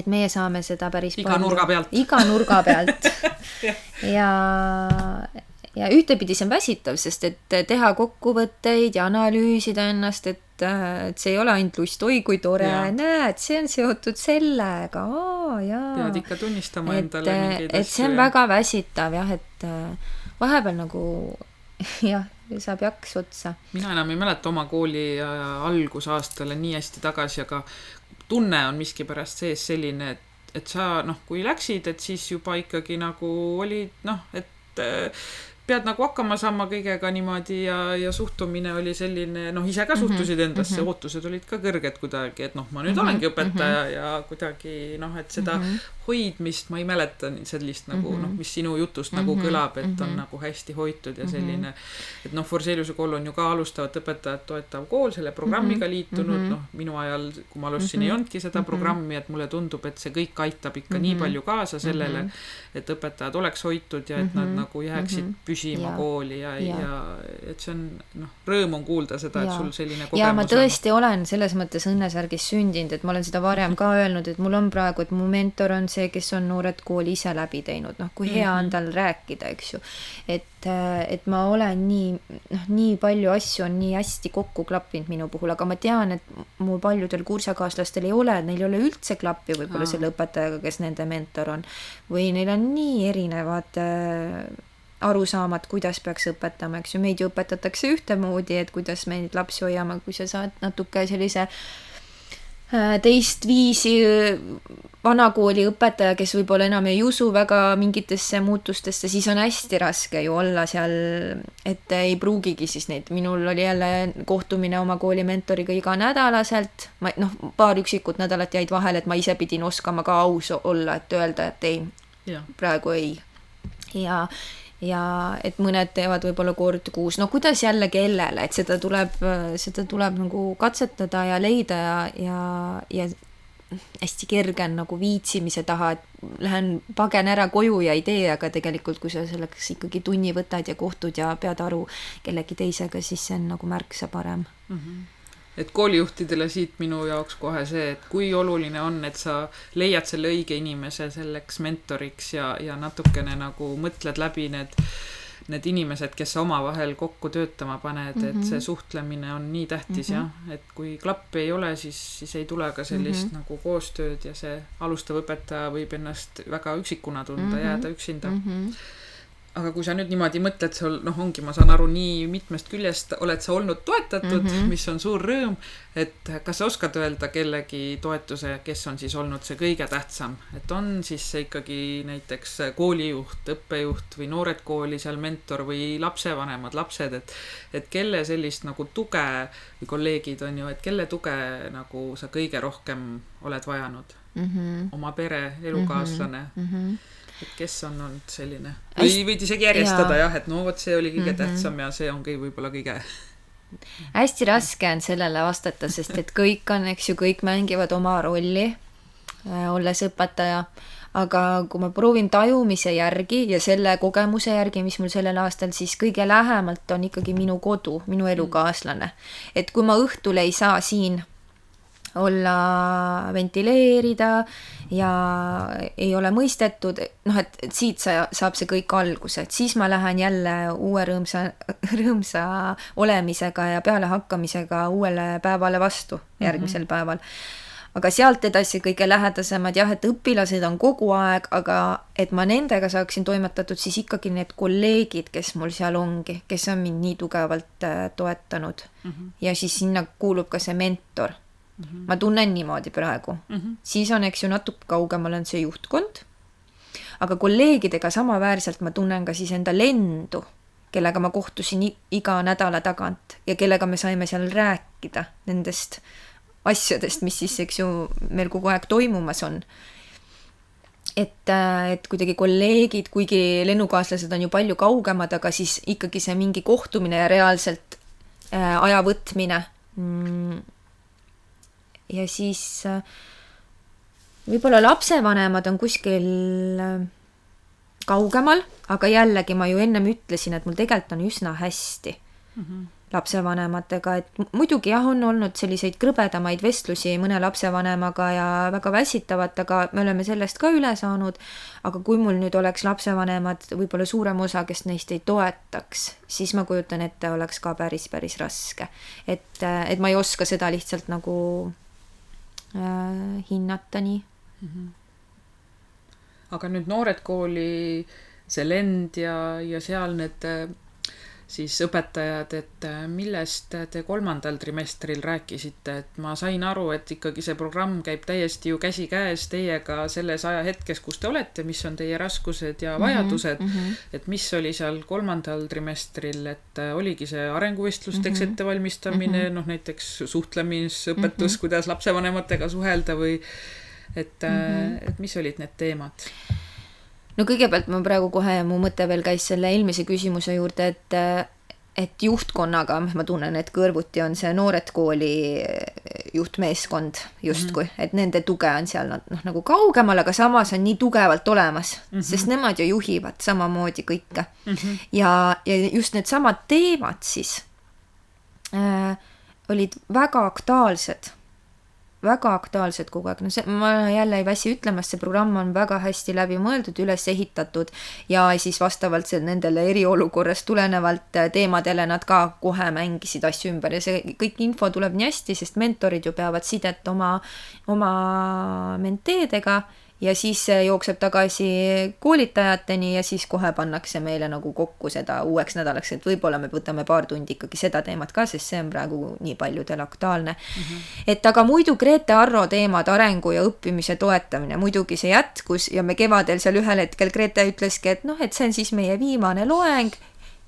et meie saame seda päris iga nurga pealt. Iga nurga pealt. ja ühtepidi see on väsitav, sest et teha kokkuvõtteid ja analüüsida ennast, et see ei ole ainult lust, oi kui tore, näed, see on seotud sellega, pead ikka tunnistama endale mingeid asju. Et see on väga väsitav jah, et vahepeal nagu jah, saab jaks otsa. Mina enam ei mäleta oma kooli algusaastale nii hästi tagasi, aga tunne on miskipärast sees selline, et sa, kui läksid, et siis juba ikkagi nagu olid, et pead nagu hakkama saama kõigega niimoodi ja suhtumine oli selline, ise ka suhtusid endasse, ootused olid ka kõrged kuidagi, et ma nüüd olengi õpetaja ja kuidagi, et seda hoidmist ma ei mäleta sellist nagu, mis sinu jutust nagu kõlab, et on nagu hästi hoitud ja selline, et Forseliuse kool on ju ka alustavat õpetajat toetav kool, selle programmiga liitunud, minu ajal, kui ma alustasin, ei olnudki seda programmi, et mulle tundub, et see kõik aitab ikka nii palju kaasa sellele, et õpetajad oleks hoitud ja et nad nagu jääksid püsima kooli ja et see on, rõõm on kuulda seda, et sul selline kogemus on. Ja ma tõesti olen selles mõttes õnnesärgis sündinud, et ma olen seda varem ka öelnud, et mul on praegu, et mu mentor on see, kes on noored kooli ise läbi teinud, kui hea on tal rääkida, eks ju. Et ma olen nii palju asju on nii hästi kokku klappinud minu puhul, aga ma tean, et mu paljudel kursakaaslastel ei ole, neil ei ole üldse klappi võib-olla selle õpetajaga, kes nende mentor on. Või neil on nii erinevad arusaamad, kuidas peaks õpetama, eks ju, meid ju õpetatakse ühtemoodi, et kuidas me neid lapsi hoiame, kui sa saad natuke sellise teist viisi vanakooli õpetaja, kes võib-olla enam ei usu väga mingitesse muutustesse, siis on hästi raske ju olla seal, et ei pruugigi siis neid. Minul oli jälle kohtumine oma kooli mentoriga iga nädalaselt, paar üksikut nädalat jäid vahel, et ma ise pidin oskama ka aus olla, et öelda, et ei, praegu ei. Ja et mõned teevad võib-olla kord kuus, kuidas jälle kellele, et seda tuleb nagu katsetada ja leida ja hästi kerge on nagu viitsimise taha, et lähen pagen ära koju ja ei tee, aga tegelikult kui sa selleks ikkagi tunni võtad ja kohtud ja pead aru kellegi teisega, siis see on nagu märksa parem. Et koolijuhtidele siit minu jaoks kohe see, et kui oluline on, et sa leiad selle õige inimese selleks mentoriks ja natukene nagu mõtled läbi need inimesed, kes sa omavahel kokku töötama paned, et see suhtlemine on nii tähtis et kui klappi ei ole, siis ei tule ka sellist nagu koostööd ja see alustav õpetaja võib ennast väga üksikuna tunda, jääda üksinda. Aga kui sa nüüd niimoodi mõtled, sul ongi, ma saan aru, nii mitmest küljest oled sa olnud toetatud, mis on suur rõõm, et kas sa oskad öelda kellegi toetuse, kes on siis olnud see kõige tähtsam, et on siis see ikkagi näiteks koolijuht, õppejuht või noored kooli seal mentor või lapsevanemad, lapsed, et kelle sellist nagu tuge või kolleegid on ju, et kelle tuge nagu sa kõige rohkem oled vajanud? Oma pere, elukaaslane? Et kes on olnud selline? Või võid isegi järjestada et vot see oli kõige tähtsam ja see ongi võib-olla kõige... Hästi raske on sellele vastata, sest et kõik on, eks ju, kõik mängivad oma rolli, olles õpetaja, aga kui ma proovin tajumise järgi ja selle kogemuse järgi, mis mul sellel aastal, siis kõige lähemalt on ikkagi minu kodu, minu elukaaslane. Et kui ma õhtul ei saa siin olla ventileerida ja ei ole mõistetud, et siit saab see kõik alguse, et siis ma lähen jälle uue rõõmsa olemisega ja pealehakkamisega uuele päevale vastu järgmisel päeval. Aga sealt edasi kõige lähedasemad et õpilased on kogu aeg, aga et ma nendega saaksin toimetatud, siis ikkagi need kolleegid, kes mul seal ongi, kes on mind nii tugevalt toetanud. Ja siis sinna kuulub ka see mentor. Ma tunnen niimoodi praegu. Siis on, eks ju, natuke kaugemal on see juhtkond. aga kolleegidega samaväärselt ma tunnen ka siis enda lendu, kellega ma kohtusin iga nädala tagant ja kellega me saime seal rääkida nendest asjadest, mis siis, eks ju, meil kogu aeg toimumas on. Et kuidagi kolleegid, kuigi lennukaaslased on ju palju kaugemad, aga siis ikkagi see mingi kohtumine ja reaalselt aja võtmine. Ja siis võib-olla lapsevanemad on kuskil kaugemal, aga jällegi ma ju ennem ütlesin, et mul tegelikult on üsna hästi lapsevanematega, et muidugi jah, on olnud selliseid krõbedamaid vestlusi mõne lapsevanemaga ja väga väsitavat, aga me oleme sellest ka üle saanud, aga kui mul nüüd oleks lapsevanemad võib-olla suurem osa, kes neist ei toetaks, siis ma kujutan ette, oleks ka päris raske. Et ma ei oska seda lihtsalt nagu hinnata nii. Aga nüüd Noored Kooli see lend ja seal need siis õpetajad, et millest te 3. trimestril rääkisite, et ma sain aru, et ikkagi see programm käib täiesti ju käsi käes teiega selles ajahetkes, kus te olete, mis on teie raskused ja vajadused, et mis oli seal 3. trimestril, et oligi see arenguvestlusteks ettevalmistamine, noh näiteks suhtlemisõpetus, kuidas lapsevanematega suhelda või et mis olid need teemad? No kõigepealt ma praegu kohe, mu mõte veel käis selle eelmise küsimuse juurde, et juhtkonnaga, ma tunnen, et kõrvuti on see Noored Kooli juhtmeeskond justkui, et nende tuge on seal nagu kaugemal, aga samas on nii tugevalt olemas, sest nemad ju juhivad samamoodi kõike. Ja just need samad teemad siis olid väga aktuaalsed kogu aeg. No ma jälle ei väsi ütlemas, see programm on väga hästi läbi mõeldud, üles ehitatud ja siis vastavalt nendele eriolukorrast tulenevalt teemadele nad ka kohe mängisid asju ümber ja see kõik info tuleb nii hästi, sest mentorid ju peavad sidet oma menteedega ja siis jookseb tagasi koolitajateni ja siis kohe pannakse meile nagu kokku seda uueks nädalaks, et võib-olla me võtame paar tundi ikkagi seda teemat ka, sest see on praegu nii paljudel aktuaalne. Et aga muidu Grete Arro teemad, arengu ja õppimise toetamine, muidugi see jätkus ja me kevadel seal ühel hetkel Grete ütleski, et et see on siis meie viimane loeng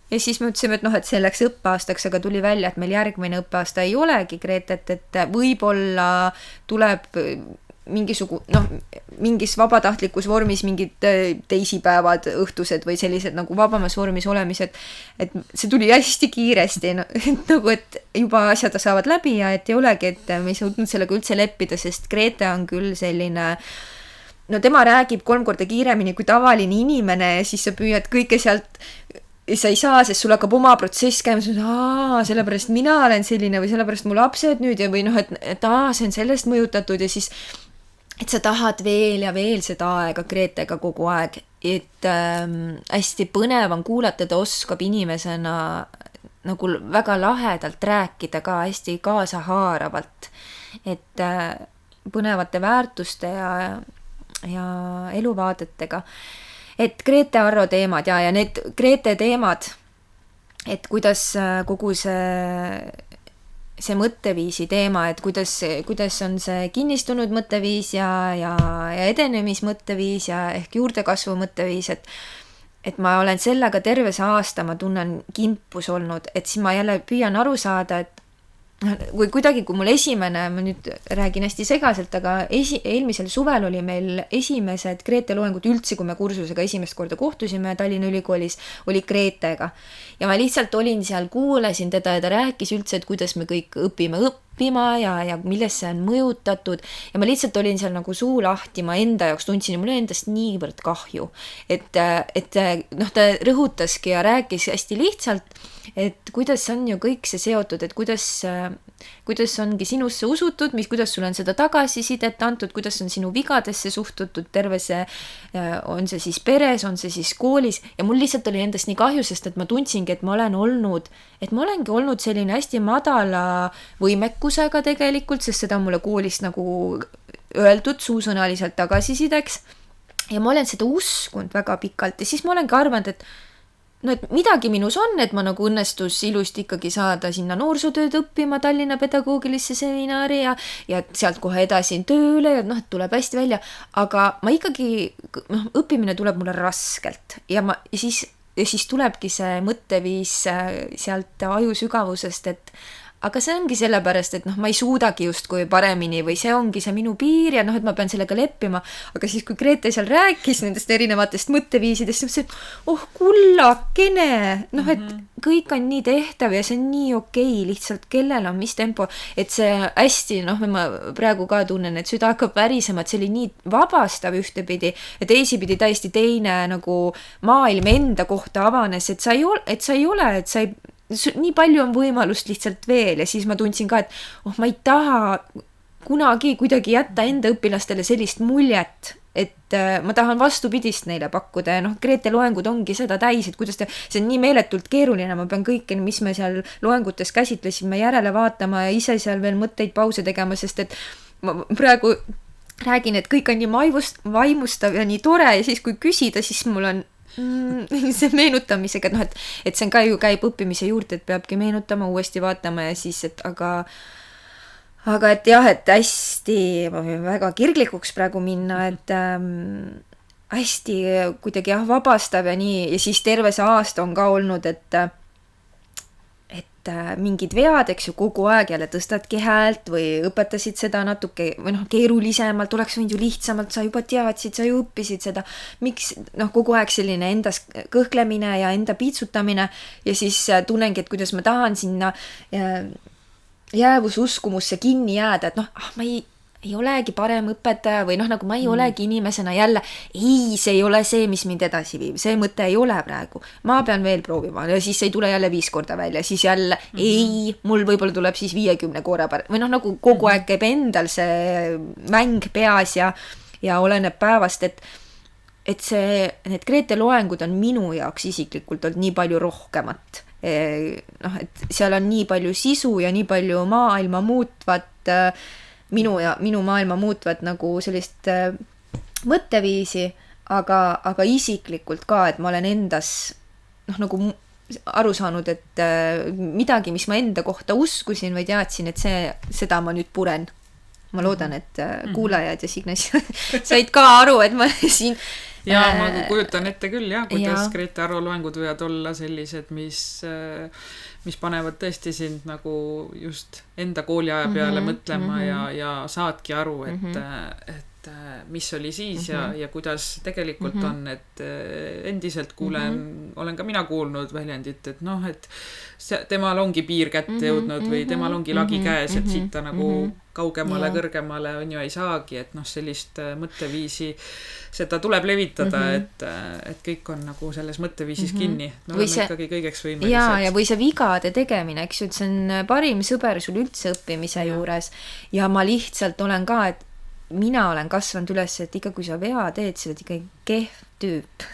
ja siis me ütlesime, et et see läks õppeaastaks, aga tuli välja, et meil järgmine õppeaasta ei olegi Gretet, et võib-olla tuleb mingis vabatahtlikus vormis mingid teisipäevad, õhtused või sellised nagu vabamas vormis olemised, et see tuli hästi kiiresti, et juba asjad saavad läbi ja et ei olegi, et me ei suutnud sellega üldse leppida, sest Grete on küll selline, tema räägib 3 korda kiiremini kui tavaline inimene ja siis sa püüad kõike sealt sa ei saa, sest sul hakkab oma protsess käima, sellepärast mina olen selline või sellepärast mu lapsed nüüd ja või et see on sellest mõjutatud ja siis et sa tahad veel ja veel seda aega Gretega kogu aeg, et hästi põnev on kuulata, ta oskab inimesena nagu väga lahedalt rääkida ka hästi kaasahaaravalt, et põnevate väärtuste ja eluvaadetega, et Grete Arro teemad ja need Grete teemad, et kuidas kogu see mõtteviisi teema, et kuidas on see kinnistunud mõtteviis ja edenemismõtteviis ja ehk juurdekasvu mõtteviis, et ma olen sellega terve see aasta, ma tunnen kimpus olnud, et siis ma jälle püüan aru saada, et või kuidagi, kui mul esimene, ma nüüd räägin hästi segaselt, aga eelmisel suvel oli meil esimesed Grete loengud üldse, kui me kursusega esimest korda kohtusime Tallinna Ülikoolis, oli Gretega. Ja ma lihtsalt olin seal, kuulasin teda ja ta rääkis üldse, et kuidas me kõik õppima ja millest see on mõjutatud ja ma lihtsalt olin seal nagu suu lahti, ma enda jaoks tundsin ja mul endast niivõrd kahju, et ta rõhutaski ja rääkis hästi lihtsalt, et kuidas on ju kõik see seotud, et kuidas ongi sinusse usutud, kuidas sul on seda tagasisidet antud, kuidas on sinu vigadesse suhtutud, terve see, on see siis peres, on see siis koolis ja mul lihtsalt oli endast nii kahju, sest et ma tundsingi, et ma olengi olnud selline hästi madala võimekusega tegelikult, sest seda on mulle koolist nagu öeldud suusõnaliselt tagasisideks ja ma olen seda uskunud väga pikalt ja siis ma olengi arvanud, et no et midagi minus on, et ma nagu õnnestus ilusti ikkagi saada sinna noorsootööd õppima Tallinna pedagoogilisse seminari ja sealt kohe edasi tööle ja noh, et tuleb hästi välja, aga ma ikkagi, noh, õppimine tuleb mulle raskelt ja siis tulebki see mõtteviis sealt aju sügavusest, et aga see ongi sellepärast, et noh, ma ei suudagi justkui paremini või see ongi see minu piir ja noh, et ma pean sellega leppima. Aga siis, kui Grete seal rääkis nendest erinevatest mõtteviisidest, siis oh kullakene, noh, et kõik on nii tehtav ja see on nii okei, lihtsalt kellel on mis tempo, et see hästi, noh, ma praegu ka tunnen, et süda hakkab värisema, et see oli nii vabastav ühtepidi ja teisipidi täiesti teine nagu maailm enda kohta avanes, et sa ei ole, nii palju on võimalust lihtsalt veel ja siis ma tundsin ka, et ma ei taha kunagi kuidagi jätta enda õpilastele sellist muljet, et ma tahan vastupidist neile pakkuda ja noh, Grete loengud ongi seda täis, et kuidas see on nii meeletult keeruline, ma pean kõike, mis me seal loengutes käsitlesime, järele vaatama ja ise seal veel mõtteid pause tegema, sest et ma praegu räägin, et kõik on nii vaimustav ja nii tore ja siis kui küsida, siis mul on see meenutamisega, et noh, et see on ka ju käib õppimise juurde, et peabki meenutama, uuesti vaatama ja siis, et aga et jah, et hästi väga kirglikuks praegu minna, et hästi kuidagi jah, vabastav ja nii, ja siis terve see aasta on ka olnud, et mingid vead, eks ju, kogu aeg jälle tõstadki häält või õpetasid seda natuke või noh, keerulisemalt, oleks võinud ju lihtsamalt, sa juba teadsid, sa ju õppisid seda, miks noh, kogu aeg selline endas kõhklemine ja enda piitsutamine ja siis tunnengi, et kuidas ma tahan sinna jäävususkumusse kinni jääda, et noh, ma ei olegi parem õpetaja või noh, nagu ma ei olegi inimesena jälle, see ei ole see, mis mind edasi viib, see mõte ei ole praegu, ma pean veel proovima ja siis ei tule jälle 5 korda välja, siis jälle mul võib-olla tuleb siis 50 korra või noh, nagu kogu aeg käib endal see mäng peas ja oleneb päevast, et need Grete loengud on minu jaoks isiklikult olnud nii palju rohkemat, noh, et seal on nii palju sisu ja nii palju maailma muutvat minu maailma muutvat nagu sellist mõtteviisi, aga isiklikult ka, et ma olen endas noh, nagu aru saanud, et midagi, mis ma enda kohta uskusin või teadsin, et seda ma nüüd puren. Ma loodan, et kuulajad ja Signe said ka aru, et ma siin ja ma kujutan ette küll, kuidas Grete Aro loengud võivad olla sellised, mis panevad tõesti sind nagu just enda kooliaja peale mõtlema ja saadki aru, et mis oli siis ja kuidas tegelikult on, et endiselt olen ka mina kuulnud väljendit, et noh, et temal ongi piir kätte jõudnud või temal ongi lagi käes, et siit ta nagu kaugemale, kõrgemale on ju ei saagi, et noh, sellist mõtteviisi seda tuleb levitada, et kõik on nagu selles mõtteviisis kinni. Me oleme ikkagi kõigeks võimelised. Ja või see vigade tegemine, eks ju, et see on parim sõber sul üldse õppimise juures ja ma lihtsalt olen ka, et mina olen kasvanud üles, et ikka kui sa vea teed, sa oled ikkagi kehv tüüp.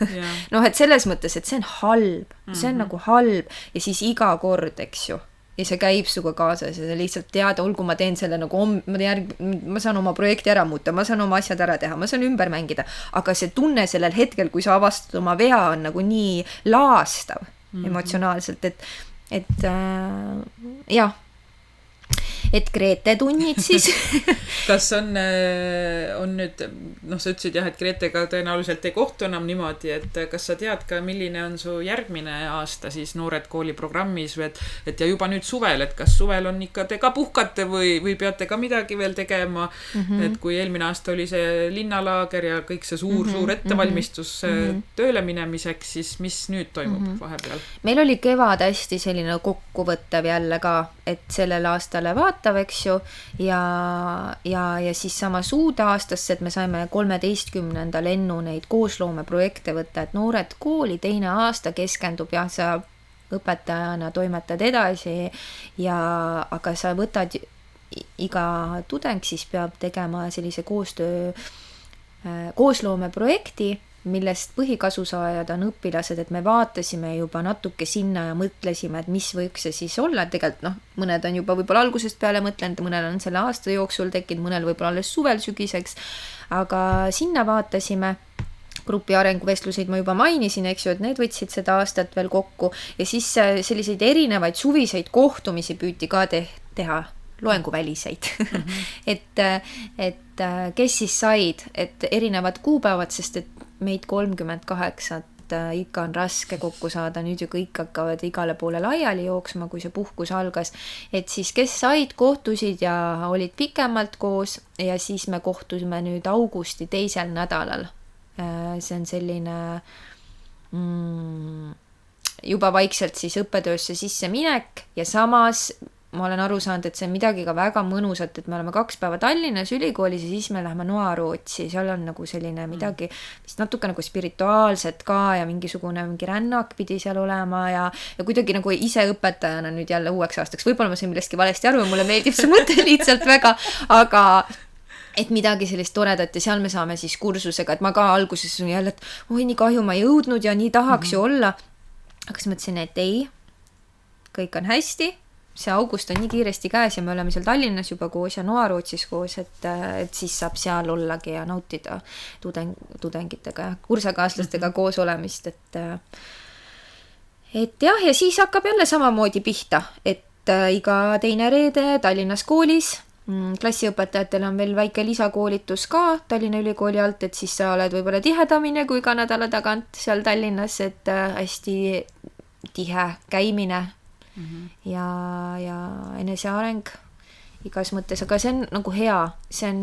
noh, et selles mõttes, et see on halb, see on nagu halb ja siis iga kord, eks ju, ja see käib suga kaasas ja sa lihtsalt tead, olgu ma teen selle nagu ma saan oma projekti ära muuta, ma saan oma asjad ära teha, ma saan ümber mängida, aga see tunne sellel hetkel, kui sa avastad oma vea, on nagu nii laastav emotsionaalselt, et jah, et Grete tunnid siis. Kas on nüüd, noh, sa ütlesid jah, et Gretega tõenäoliselt ei kohtu enam niimoodi, et kas sa tead ka, milline on su järgmine aasta siis Noored Kooli programmis või et ja juba nüüd suvel, et kas suvel on ikka te ka puhkate või peate ka midagi veel tegema, et kui eelmine aasta oli see linnalaager ja kõik see suur ettevalmistus tööle minemiseks, siis mis nüüd toimub vahepeal? Meil oli kevad hästi selline kokkuvõttev jälle ka, et sellel aastale vaatav, eks ju, ja siis samas uude aastasse, et me saime 13. lennu neid koosloomeprojekte võtta, et Noored Kooli teine aasta keskendub, jah, sa õpetajana toimetad edasi aga sa võtad iga tudeng siis peab tegema sellise koosloomeprojekti, millest põhikasusaajad on õpilased, et me vaatasime juba natuke sinna ja mõtlesime, et mis võiks see siis olla, et tegelikult noh, mõned on juba võib-olla algusest peale mõtlenud, mõnel on selle aasta jooksul tekkinud, mõnel võib-olla alles suvel sügiseks, aga sinna vaatasime, grupi arenguvestluseid ma juba mainisin, eks ju, et need võtsid seda aastat veel kokku ja siis selliseid erinevaid suviseid kohtumisi püüti ka teha, loenguväliseid. et kes siis said, et erinevad kuupäevad, sest et meid 38 ikka on raske kokku saada, nüüd ju kõik hakkavad igale poole laiali jooksma, kui see puhkus algas, et siis kes said, kohtusid ja olid pikemalt koos ja siis me kohtusime nüüd augusti 2. nädalal. See on selline juba vaikselt siis õppetöösse sisse minek ja samas ma olen aru saanud, et see on midagi ka väga mõnusat, et me oleme 2 päeva Tallinnas ülikoolis ja siis me läheme Noarootsi, seal on nagu selline midagi, mis natuke nagu spirituaalset ka ja mingi rännak pidi seal olema ja kuidagi nagu ise õpetajana nüüd jälle uueks aastaks, võib-olla ma sain millestki valesti aru, mulle meeldib see mõte lihtsalt väga, aga et midagi sellist toredat ja seal me saame siis kursusega, et ma ka alguses jälle, et oi, nii kahju, ma ei jõudnud ja nii tahaks ju olla, aga siis mõtlesin, et ei, kõik on hästi, see august on nii kiiresti käes ja me oleme seal Tallinnas juba koos ja Noarootsis koos, et siis saab seal ollagi ja nautida tudengitega ja kursakaaslastega koos olemist, et jah, ja siis hakkab jälle samamoodi pihta, et iga teine reede Tallinnas koolis, klassiõpetajatel on veel väike lisakoolitus ka Tallinna Ülikooli alt, et siis sa oled võib-olla tihedamine kui ka nädala tagant seal Tallinnas, et hästi tihe käimine ja eneseareng igas mõttes, aga see on nagu hea, see on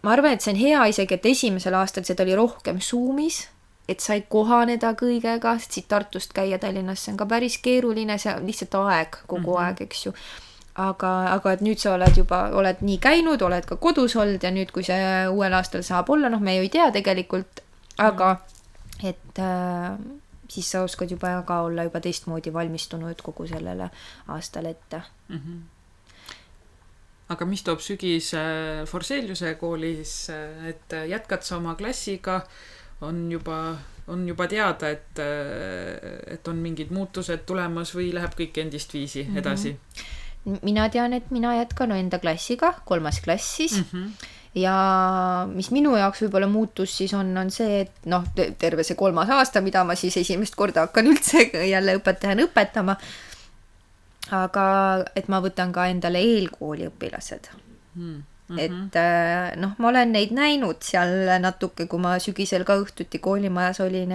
ma arvan, et see on hea isegi, et esimesel aastal seda oli rohkem Zoomis, et sai kohaneda kõigega, sest siit Tartust käia Tallinnasse on ka päris keeruline, see on lihtsalt aeg, kogu aeg, eks ju. Aga et nüüd sa oled nii käinud, oled ka kodus olnud ja nüüd, kui see uuel aastal saab olla, me ju ei tea tegelikult, aga et siis sa oskad juba ka olla juba teistmoodi valmistunud kogu sellele aastale ette. Aga mis toob sügis Forseliuse koolis, et jätkad sa oma klassiga, on juba teada, et on mingid muutused tulemas või läheb kõik endist viisi edasi? Mina tean, et mina jätkan enda klassiga, 3. klass siis. Ja mis minu jaoks võib-olla muutus siis on see, et terve see 3. aasta, mida ma siis esimest korda hakkan üldse jälle õpetajana õpetama, aga et ma võtan ka endale eelkooli õpilased. Et ma olen neid näinud seal natuke, kui ma sügisel ka õhtuti koolimajas olin,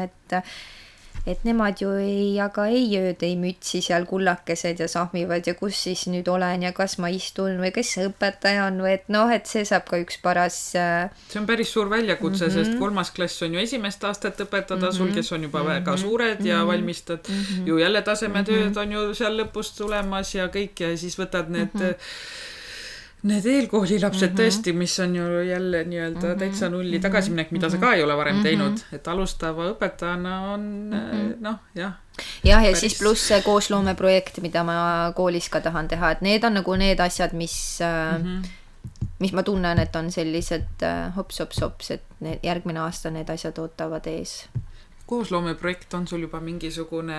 et nemad ju ei jaga ei ööd, ei mütsi seal kullakesed ja sahmivad ja kus siis nüüd olen ja kas ma istun või kes see õpetaja on või et see saab ka üks paras... See on päris suur väljakutse, sest 3. klass on ju esimest aastat õpetada sul, kes on juba väga suured ja valmistad ju jälle tasemetööd on ju seal lõpus tulemas ja kõik ja siis võtad need eelkoolilapsed tõesti, mis on ju jälle nii-öelda täitsa nulli tagasiminek, mida sa ka ei ole varem teinud, et alustava õpetajana on jah. Ja siis pluss see koosloomeprojekt, mida ma koolis ka tahan teha, et need on nagu need asjad, mis ma tunnen, et on sellised hops, et järgmine aasta need asjad ootavad ees. Koosloomeprojekt on sul juba mingisugune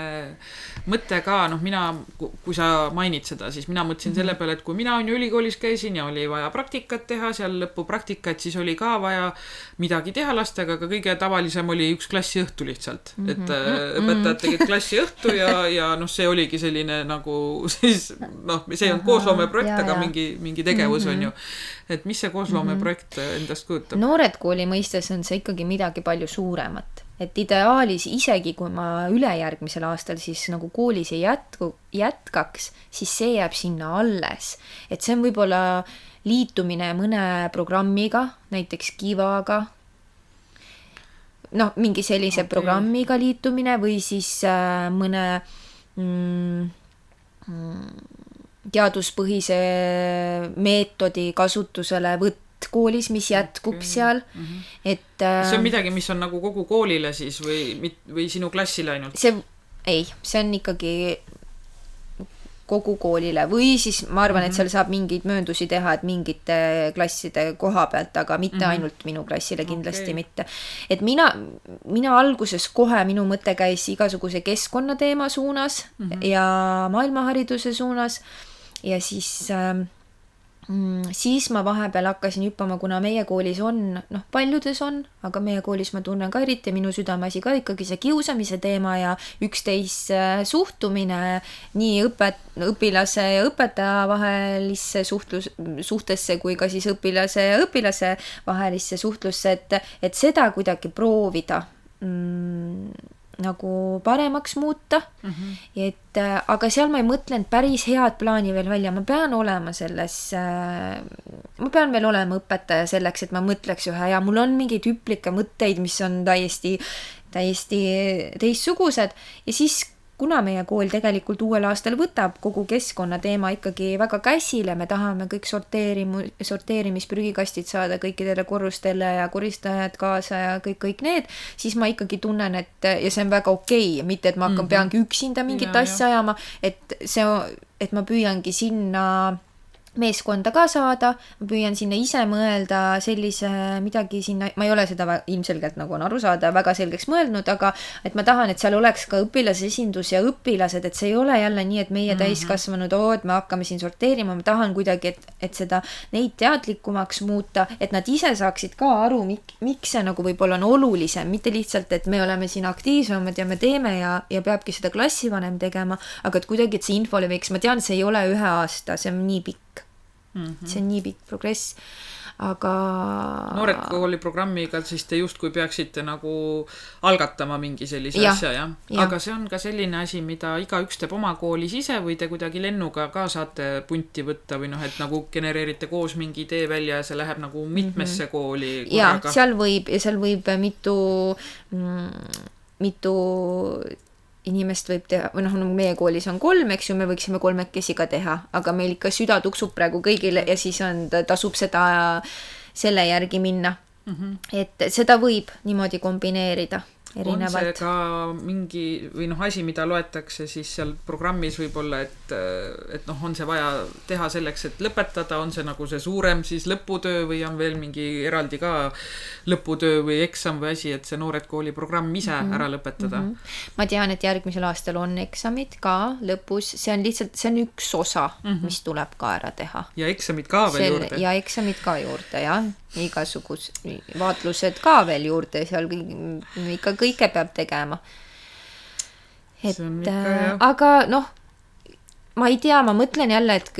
mõte ka, mina, kui sa mainid seda, siis mina mõtlesin selle peale, et kui mina on ju ülikoolis käisin ja oli vaja praktikat teha, seal lõpupraktikat, siis oli ka vaja midagi teha lastega, aga kõige tavalisem oli üks klassiõhtu lihtsalt, et õpetajad tegid klassiõhtu ja see oligi selline nagu siis, see on koosloomeprojekt, aga mingi tegevus on ju. Et mis see koosloomeprojekt endast kujutab? Noored kooli mõistes on see ikkagi midagi palju suuremat. Et ideaalis isegi kui ma ülejärgmisel aastal siis nagu koolis ei jätkaks, siis see jääb sinna alles. Et see on võib-olla liitumine mõne programmiga, näiteks Kivaga, mingi sellise programmiga liitumine või siis mõne teaduspõhise meetodi kasutusele võtta koolis, mis jätkub seal. Et, see on midagi, mis on nagu kogu koolile siis või sinu klassile ainult? See on ikkagi kogu koolile või siis ma arvan, et seal saab mingeid mööndusi teha, et mingite klasside koha pealt, aga mitte ainult minu klassile kindlasti mitte. Et mina alguses kohe minu mõte käis igasuguse keskkonnateema suunas ja maailmahariduse suunas ja siis Siis ma vahepeal hakkasin hüppama, kuna meie koolis on, paljudes on, aga meie koolis ma tunnen ka eriti minu südameasi ka ikkagi see kiusamise teema ja üksteise suhtumine nii õpilase ja õpetaja vahelisse suhtesse kui ka siis õpilase ja õpilase vahelisse suhtlusse, et seda kuidagi proovida nagu paremaks muuta. Et, aga seal ma ei mõtlenud päris head plaani veel välja, ma pean veel olema õpetaja selleks, et ma mõtleks ühe ja mul on mingeid hüplikke mõtteid, mis on täiesti teistsugused ja siis kuna meie kool tegelikult uuel aastal võtab kogu keskkonna teema ikkagi väga käsile, me tahame kõik sorteerimisprügikastid saada kõikidele korrustele ja koristajad kaasa ja kõik need, siis ma ikkagi tunnen, et ja see on väga okei, mitte et ma peangi üksinda mingit asja ajama, et ma püüangi sinna meeskonda ka saada, ma püüan sinna ise mõelda sellise midagi sinna, ma ei ole seda ilmselgelt nagu on aru saada väga selgeks mõeldnud, aga et ma tahan, et seal oleks ka õpilasesindus ja õpilased, et see ei ole jälle nii, et meie täiskasvanud, et me hakkame siin sorteerima, ma tahan kuidagi, et seda neid teadlikumaks muuta, et nad ise saaksid ka aru, miks see nagu võib-olla on olulisem, mitte lihtsalt, et me oleme siin aktiivsemad ja me teeme ja peabki seda klassivanem tegema, aga et kuidagi, et see info leviks, ma tean, see ei ole 1 aasta, see on nii pikk. See on nii pikk progress, aga Noored kooli programmiga siis te justkui peaksite nagu algatama mingi sellise asja, jah? Aga see on ka selline asi, mida igaüks teeb oma koolis ise või te kuidagi lennuga ka saate punti võtta või et nagu genereerite koos mingi idee välja ja see läheb nagu mitmesse kooli korraga? Ja, seal võib mitu inimest võib teha, või meie koolis on 3, eks ju, me võiksime 3 ka teha, aga meil ikka süda tuksub praegu kõigile ja siis tasub selle järgi minna. Et seda võib niimoodi kombineerida. Erinevalt. On see ka mingi või asi, mida loetakse siis seal programmis võib-olla, et on see vaja teha selleks, et lõpetada, on see nagu see suurem siis lõputöö või on veel mingi eraldi ka lõputöö või eksam või asi, et see Noored kooli programm ise ära lõpetada? Ma tean, et järgmisel aastal on eksamid ka lõpus, see on üks osa, mis tuleb ka ära teha. Ja eksamid ka veel juurde? Ja eksamid ka juurde, jah. Igasugus vaatlused ka veel juurde, seal ikka kõike peab tegema. Aga ma ei tea, ma mõtlen jälle, et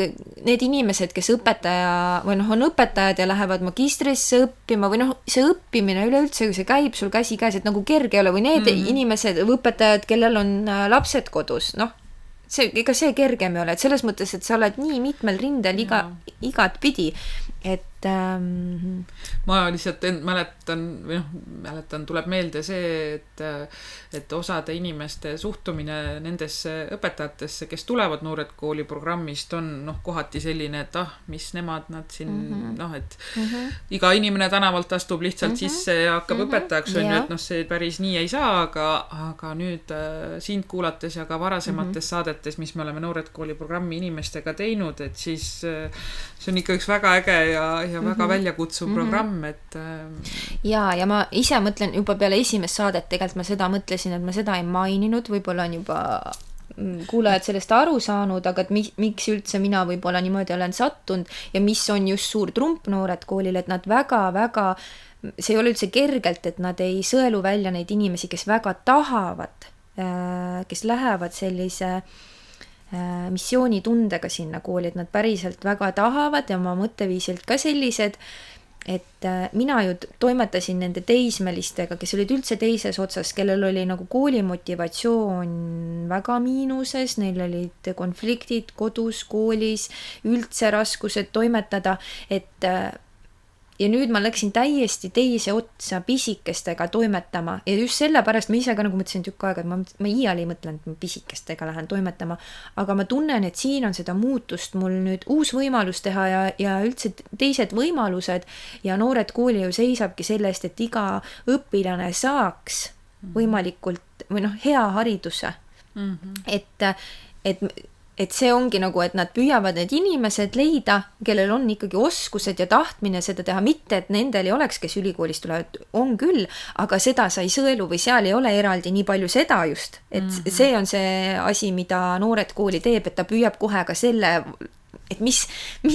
need inimesed, kes on õpetajad ja lähevad magistrisse õppima või see õppimine üleüldse, see käib sul käsi käes, et nagu kerge ei ole või need inimesed või õpetajad, kellel on lapsed kodus, ega see kergem ei ole, et selles mõttes, et sa oled nii mitmel rindel igat pidi, et ma lihtsalt mäletan, tuleb meelde see, et osade inimeste suhtumine nendesse õpetajatesse, kes tulevad Noored kooli programmist, on kohati selline, et mis nemad nad siin, et iga inimene tänavalt astub lihtsalt sisse ja hakkab õpetajaks, et see päris nii ei saa, aga nüüd sind kuulates ja ka varasemates saadetes, mis me oleme Noored kooli programmi inimestega teinud, et siis see on ikka üks väga äge ja väga väljakutsuv programm, et ja ma ise mõtlen juba peale esimest saadet, tegelikult ma seda mõtlesin, et ma seda ei maininud, võib-olla on juba kuulajad sellest aru saanud, aga et miks üldse mina võib-olla niimoodi olen sattunud ja mis on just suur trump Noored koolil, et nad väga-väga, see ei ole üldse kergelt, et nad ei sõelu välja neid inimesi, kes väga tahavad, kes lähevad sellise missioonitundega sinna kooli, et nad päriselt väga tahavad ja oma mõtteviisilt ka sellised, et mina ju toimetasin nende teismelistega, kes olid üldse teises otsas, kellel oli nagu kooli motivatsioon väga miinuses, neil olid konfliktid kodus, koolis, üldse raskused toimetada, et ja nüüd ma läksin täiesti teise otsa pisikestega toimetama ja just sellepärast ma ise ka nagu mõtlesin tükk aega, et ma iial ei mõtlenud, et ma pisikestega lähen toimetama, aga ma tunnen, et siin on seda muutust mul nüüd uus võimalus teha ja üldse teised võimalused ja Noored kooli ju seisabki sellest, et iga õpilane saaks võimalikult või hea hariduse. Et see ongi nagu, et nad püüavad need inimesed leida, kellel on ikkagi oskused ja tahtmine seda teha, mitte et nendel ei oleks, kes ülikoolist tulevad, on küll, aga seda sa ei sõelu või seal ei ole eraldi nii palju seda just, et see on see asi, mida Noored kooli teeb, et ta püüab kohe ka selle et mis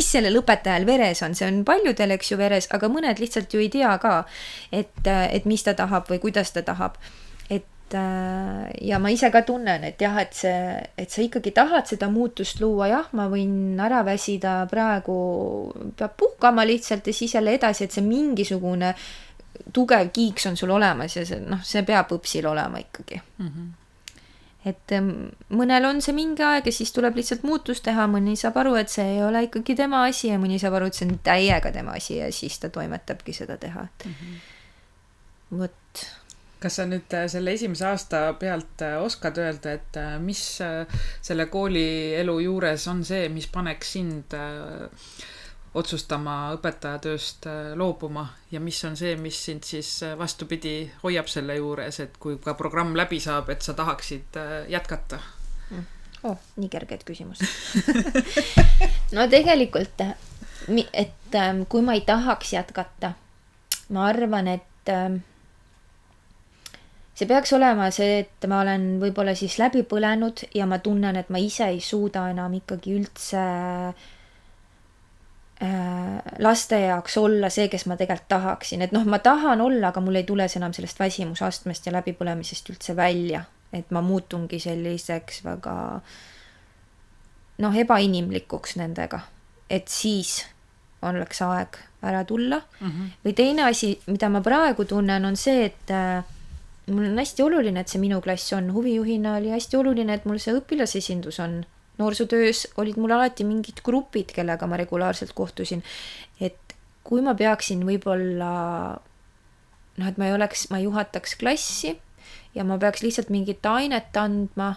sellel õpetajal veres on, see on paljudel, eks ju, veres, aga mõned lihtsalt ju ei tea ka, et mis ta tahab või kuidas ta tahab. Ja ma ise ka tunnen, et jah, et sa ikkagi tahad seda muutust luua, jah, ma võin ära väsida praegu, peab puhkama lihtsalt ja siis jälle edasi, et see mingisugune tugev kiiks on sul olemas ja see peab õpsil olema ikkagi. Et mõnel on see mingi aeg ja siis tuleb lihtsalt muutus teha, mõni saab aru, et see ei ole ikkagi tema asi ja mõni saab aru, et see on täiega tema asi ja siis ta toimetabki seda teha. Vot. Kas sa nüüd selle esimese aasta pealt oskad öelda, et mis selle koolielu juures on see, mis paneks sind otsustama õpetajatööst loobuma ja mis on see, mis sind siis vastupidi hoiab selle juures, et kui ka programm läbi saab, et sa tahaksid jätkata? Nii kerged küsimus. No tegelikult, et kui ma ei tahaks jätkata, ma arvan, et see peaks olema see, et ma olen võib-olla siis läbi põlenud ja ma tunnen, et ma ise ei suuda enam ikkagi üldse laste jaoks olla see, kes ma tegelikult tahaksin. Et ma tahan olla, aga mul ei tule see enam sellest väsimusastmest ja läbipõlemisest üldse välja. Et ma muutungi selliseks väga ebainimlikuks nendega. Et siis oleks aeg ära tulla. Või teine asi, mida ma praegu tunnen, on see, et mul on hästi oluline, et see minu klass on. Huvijuhina oli hästi oluline, et mul see õpilasesindus on. Noorsootöös olid mul alati mingid grupid, kellega ma regulaarselt kohtusin. Et kui ma peaksin võib-olla, et ma ei juhataks klassi ja ma peaks lihtsalt mingit ainet andma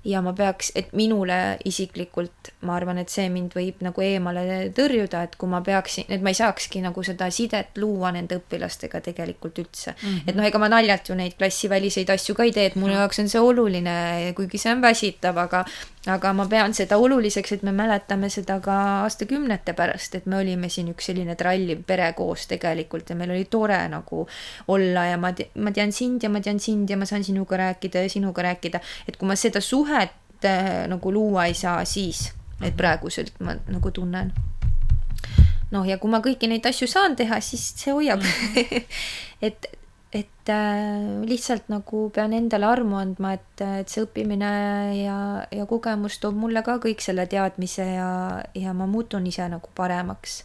ja ma peaks, et minule isiklikult, ma arvan, et see mind võib nagu eemale tõrjuda, et kui ma peaksin, et ma ei saakski nagu seda sidet luua nende õpilastega tegelikult üldse. Et ega ma naljalt ju neid klassiväliseid asju ka ei tee, et minu jaoks on see oluline, kuigi see on väsitav, aga ma pean seda oluliseks, et me mäletame seda ka aastakümnete pärast, et me olime siin üks selline tralliv pere koos tegelikult ja meil oli tore nagu olla ja ma tean sind ja ma saan sinuga rääkida ja sinuga rääkida, et kui ma seda suhet nagu luua ei saa, siis et praeguselt ma nagu tunnen. Ja kui ma kõiki neid asju saan teha, siis see hoiab. et lihtsalt nagu pean endale armu andma, et see õppimine ja kogemus toob mulle ka kõik selle teadmise ja ma muutun ise nagu paremaks.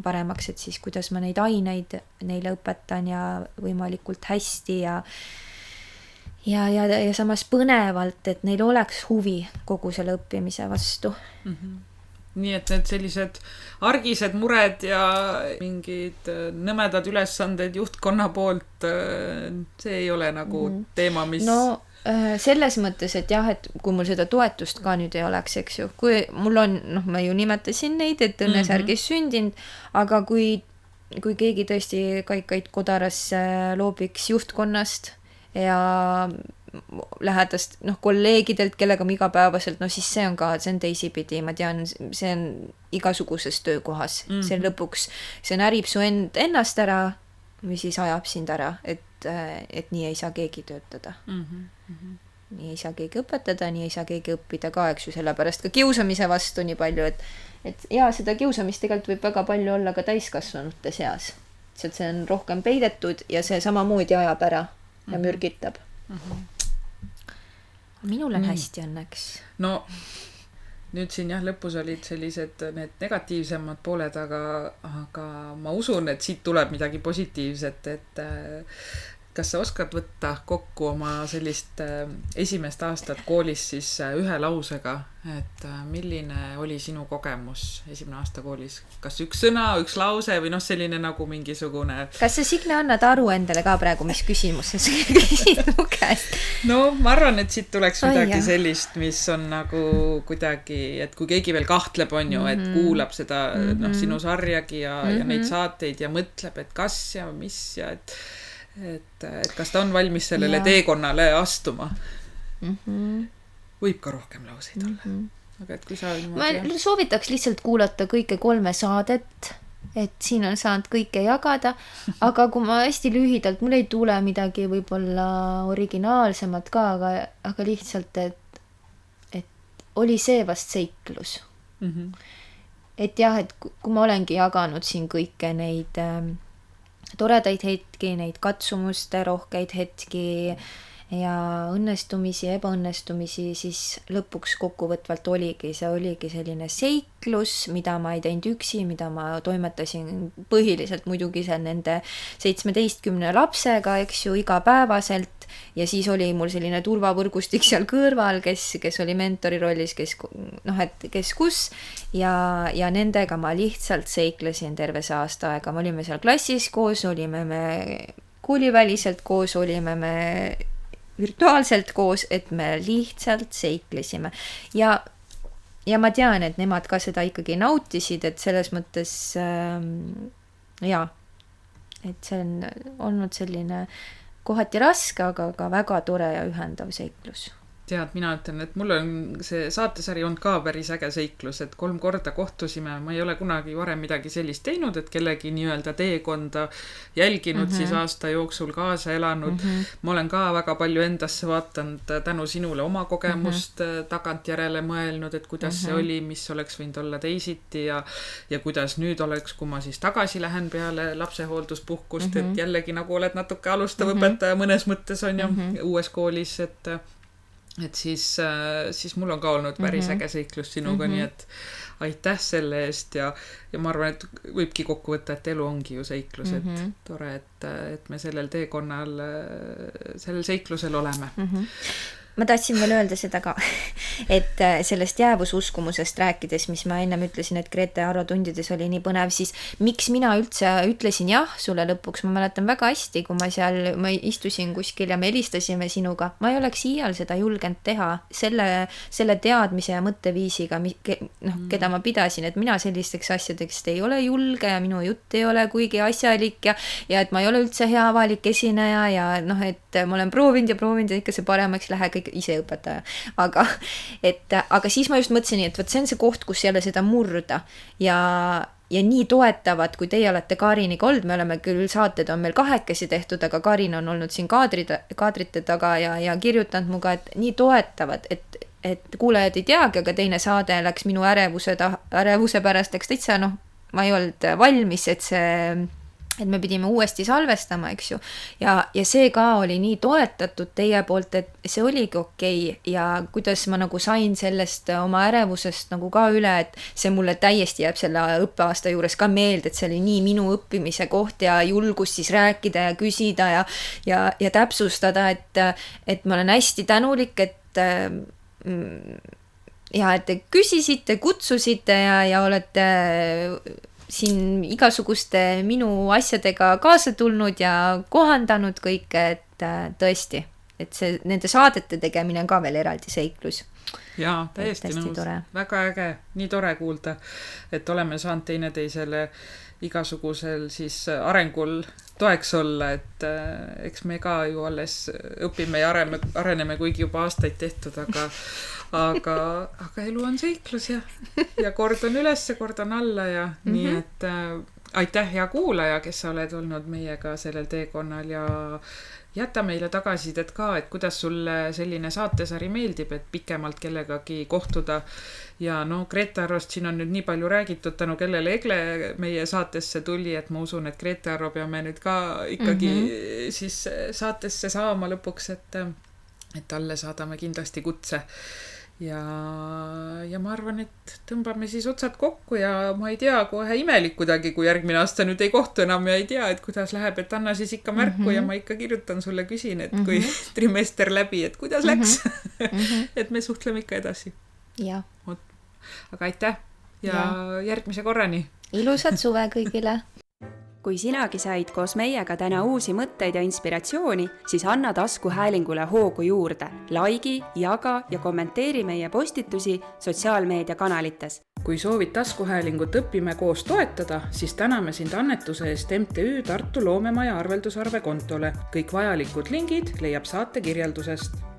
Paremaks, et siis kuidas ma neid aineid neile õpetan ja võimalikult hästi ja samas põnevalt, et neil oleks huvi kogu selle õppimise vastu. Nii et need sellised argised mured ja mingid nõmedad ülesanded juhtkonna poolt, see ei ole nagu teema, mis... selles mõttes, et jah, et kui mul seda toetust ka nüüd ei oleks, eks ju, kui mul on, ma ju nimetasin neid, et õnnesärgis sündinud, aga kui keegi tõesti kaikaid kodarasse loobiks juhtkonnast ja lähedast kolleegidelt, kellega ma igapäevaselt, siis see on teisipidi, ma tean, see on igasuguses töökohas, see lõpuks, see närib su ennast ära või siis ajab sind ära, et nii ei saa keegi töötada. Nii ei saa keegi õpetada, nii ei saa keegi õppida ka, eks ju, sellepärast ka kiusamise vastu nii palju, et seda kiusamist tegelikult võib väga palju olla ka täiskasvanute seas. See on rohkem peidetud ja see samamoodi ajab ära ja mürgitab. Minul on hästi õnneks. Nüüd siin jah, lõpus olid sellised need negatiivsemad pooled, aga ma usun, et siit tuleb midagi positiivset, et kas sa oskad võtta kokku oma sellist esimest aastat koolis siis ühe lausega, et milline oli sinu kogemus esimene aasta koolis? Kas üks sõna, üks lause või selline nagu mingisugune... Kas sa, Signe, annad aru endale ka praegu, mis küsimus sa küsid mu käest? Ma arvan, et siit tuleks midagi sellist, mis on nagu kuidagi, et kui keegi veel kahtleb, on ju, et kuulab seda sinu sarjagi ja neid saateid ja mõtleb, et kas ja mis ja et kas ta on valmis sellele teekonnale astuma. Võib ka rohkem lauseid olla. Aga et kui sa... Ma soovitaks lihtsalt kuulata kõike 3 saadet, et siin on saanud kõike jagada, aga kui ma hästi lühidalt, mul ei tule midagi võib-olla originaalsemat ka, aga lihtsalt, et oli see vast seiklus. Et jah, et kui ma olengi jaganud siin kõike neid toredaid hetki, neid katsumuste rohkeid hetki ja õnnestumisi, ebaõnnestumisi, siis lõpuks kokkuvõtvalt oligi selline seiklus, mida ma ei teinud üksi, mida ma toimetasin põhiliselt muidugi seal nende 17 lapsega, eks ju, igapäevaselt, ja siis oli mul selline turvavõrgustik seal kõrval, kes oli mentori rollis, kes kus, ja nendega ma lihtsalt seiklesin terve see aasta aega. Me olime seal klassis koos, olime me kooliväliselt koos, olime me virtuaalselt koos, et me lihtsalt seiklesime. Ja ma tean, et nemad ka seda ikkagi nautisid, et selles mõttes et see on olnud selline kohati raske, aga ka väga tore ja ühendav seiklus. Tead, mina ütlen, et mul on see saatesari olnud ka päris äge seiklus, et 3 korda kohtusime, ma ei ole kunagi varem midagi sellist teinud, et kellegi nii-öelda teekonda jälginud, siis aasta jooksul kaasa elanud. Ma olen ka väga palju endasse vaatanud tänu sinule oma kogemust tagantjärele mõelnud, et kuidas see oli, mis oleks võinud olla teisiti ja kuidas nüüd oleks, kui ma siis tagasi lähen peale lapsehoolduspuhkust, et jällegi nagu oled natuke alustav õpetaja mõnes mõttes on ju uues koolis, et siis mul on ka olnud päris äge seiklus sinuga, nii et aitäh selle eest ja ma arvan, et võibki kokku võtta, et elu ongi ju seiklus, et tore, et me sellel teekonnal, sellel seiklusel oleme. Ma tahtsin veel öelda seda ka, et sellest jäävususkumusest rääkides, mis ma ennem ütlesin, et Grete ja Arro tundides oli nii põnev, siis miks mina üldse ütlesin jah sulle lõpuks, ma mäletan väga hästi, kui ma istusin kuskil ja me helistasime sinuga, ma ei oleks iial seda julgenud teha selle teadmise ja mõtteviisiga, keda ma pidasin, et mina sellisteks asjadeks ei ole julge ja minu jutt ei ole kuigi asjalik ja et ma ei ole üldse hea avalik esineja ja et ma olen proovinud ja ikka see paremaks lähe, ise õpetaja. Aga siis ma just mõtlesin, et see on see koht, kus jälle seda murda ja nii toetavad, kui teie olete Kariniga olnud, me oleme küll saated on meil 2 tehtud, aga Karin on olnud siin kaadrite taga ja kirjutanud muga, et nii toetavad, et kuulajad ei teagi, aga teine saade läks minu ärevuse pärast, läks täitsa ma ei olnud valmis, et me pidime uuesti salvestama, eks ju. Ja see ka oli nii toetatud teie poolt, et see oligi okei. Ja kuidas ma sain sellest oma ärevusest ka üle, et see mulle täiesti jääb selle õppeaasta juures ka meelde, et see oli nii minu õppimise koht ja julgus siis rääkida ja küsida ja täpsustada, et ma olen hästi tänulik, et te küsisite, kutsusite ja olete siin igasuguste minu asjadega kaasa tulnud ja kohandanud kõike, et tõesti, et nende saadete tegemine on ka veel eraldi seiklus. Jaa, täiesti nõus. Väga äge, nii tore kuulda, et oleme saanud teineteisele igasugusel siis arengul toeks olla, et eks me ka ju alles õpime ja areneme, kuigi juba aastaid tehtud, aga elu on seiklus ja kord on üles, kord on alla ja nii, et aitäh hea kuulaja, kes sa oled olnud meiega sellel teekonnal ja jäta meile tagasisidet ka, et kuidas sulle selline saatesari meeldib, et pikemalt kellegagi kohtuda ja Grete Arrost siin on nüüd nii palju räägitud, tänu kellele Egle meie saatesse tuli, et ma usun, et Grete Arro peame nüüd ka ikkagi siis saatesse saama lõpuks, et talle saadame kindlasti kutse. Ja ma arvan, et tõmbame siis otsad kokku ja ma ei tea, kohe imelik kuidagi, kui järgmine aasta nüüd ei kohtu enam ja ei tea, et kuidas läheb, et anna siis ikka märku ja ma ikka kirjutan sulle, küsin, et kui trimester läbi, et kuidas läks, et me suhtleme ikka edasi. Ja. Aga aitäh ja järgmise korrani. Ilusat suve kõigile! Kui sinagi said koos meiega täna uusi mõtteid ja inspiratsiooni, siis anna taskuhäälingule hoogu juurde. Laigi, jaga ja kommenteeri meie postitusi sotsiaalmeediakanalites. Kui soovid taskuhäälingut Õpime koos toetada, siis täname sind annetuse eest MTÜ Tartu Loomemaja arveldusarve kontole. Kõik vajalikud lingid leiab saate kirjeldusest.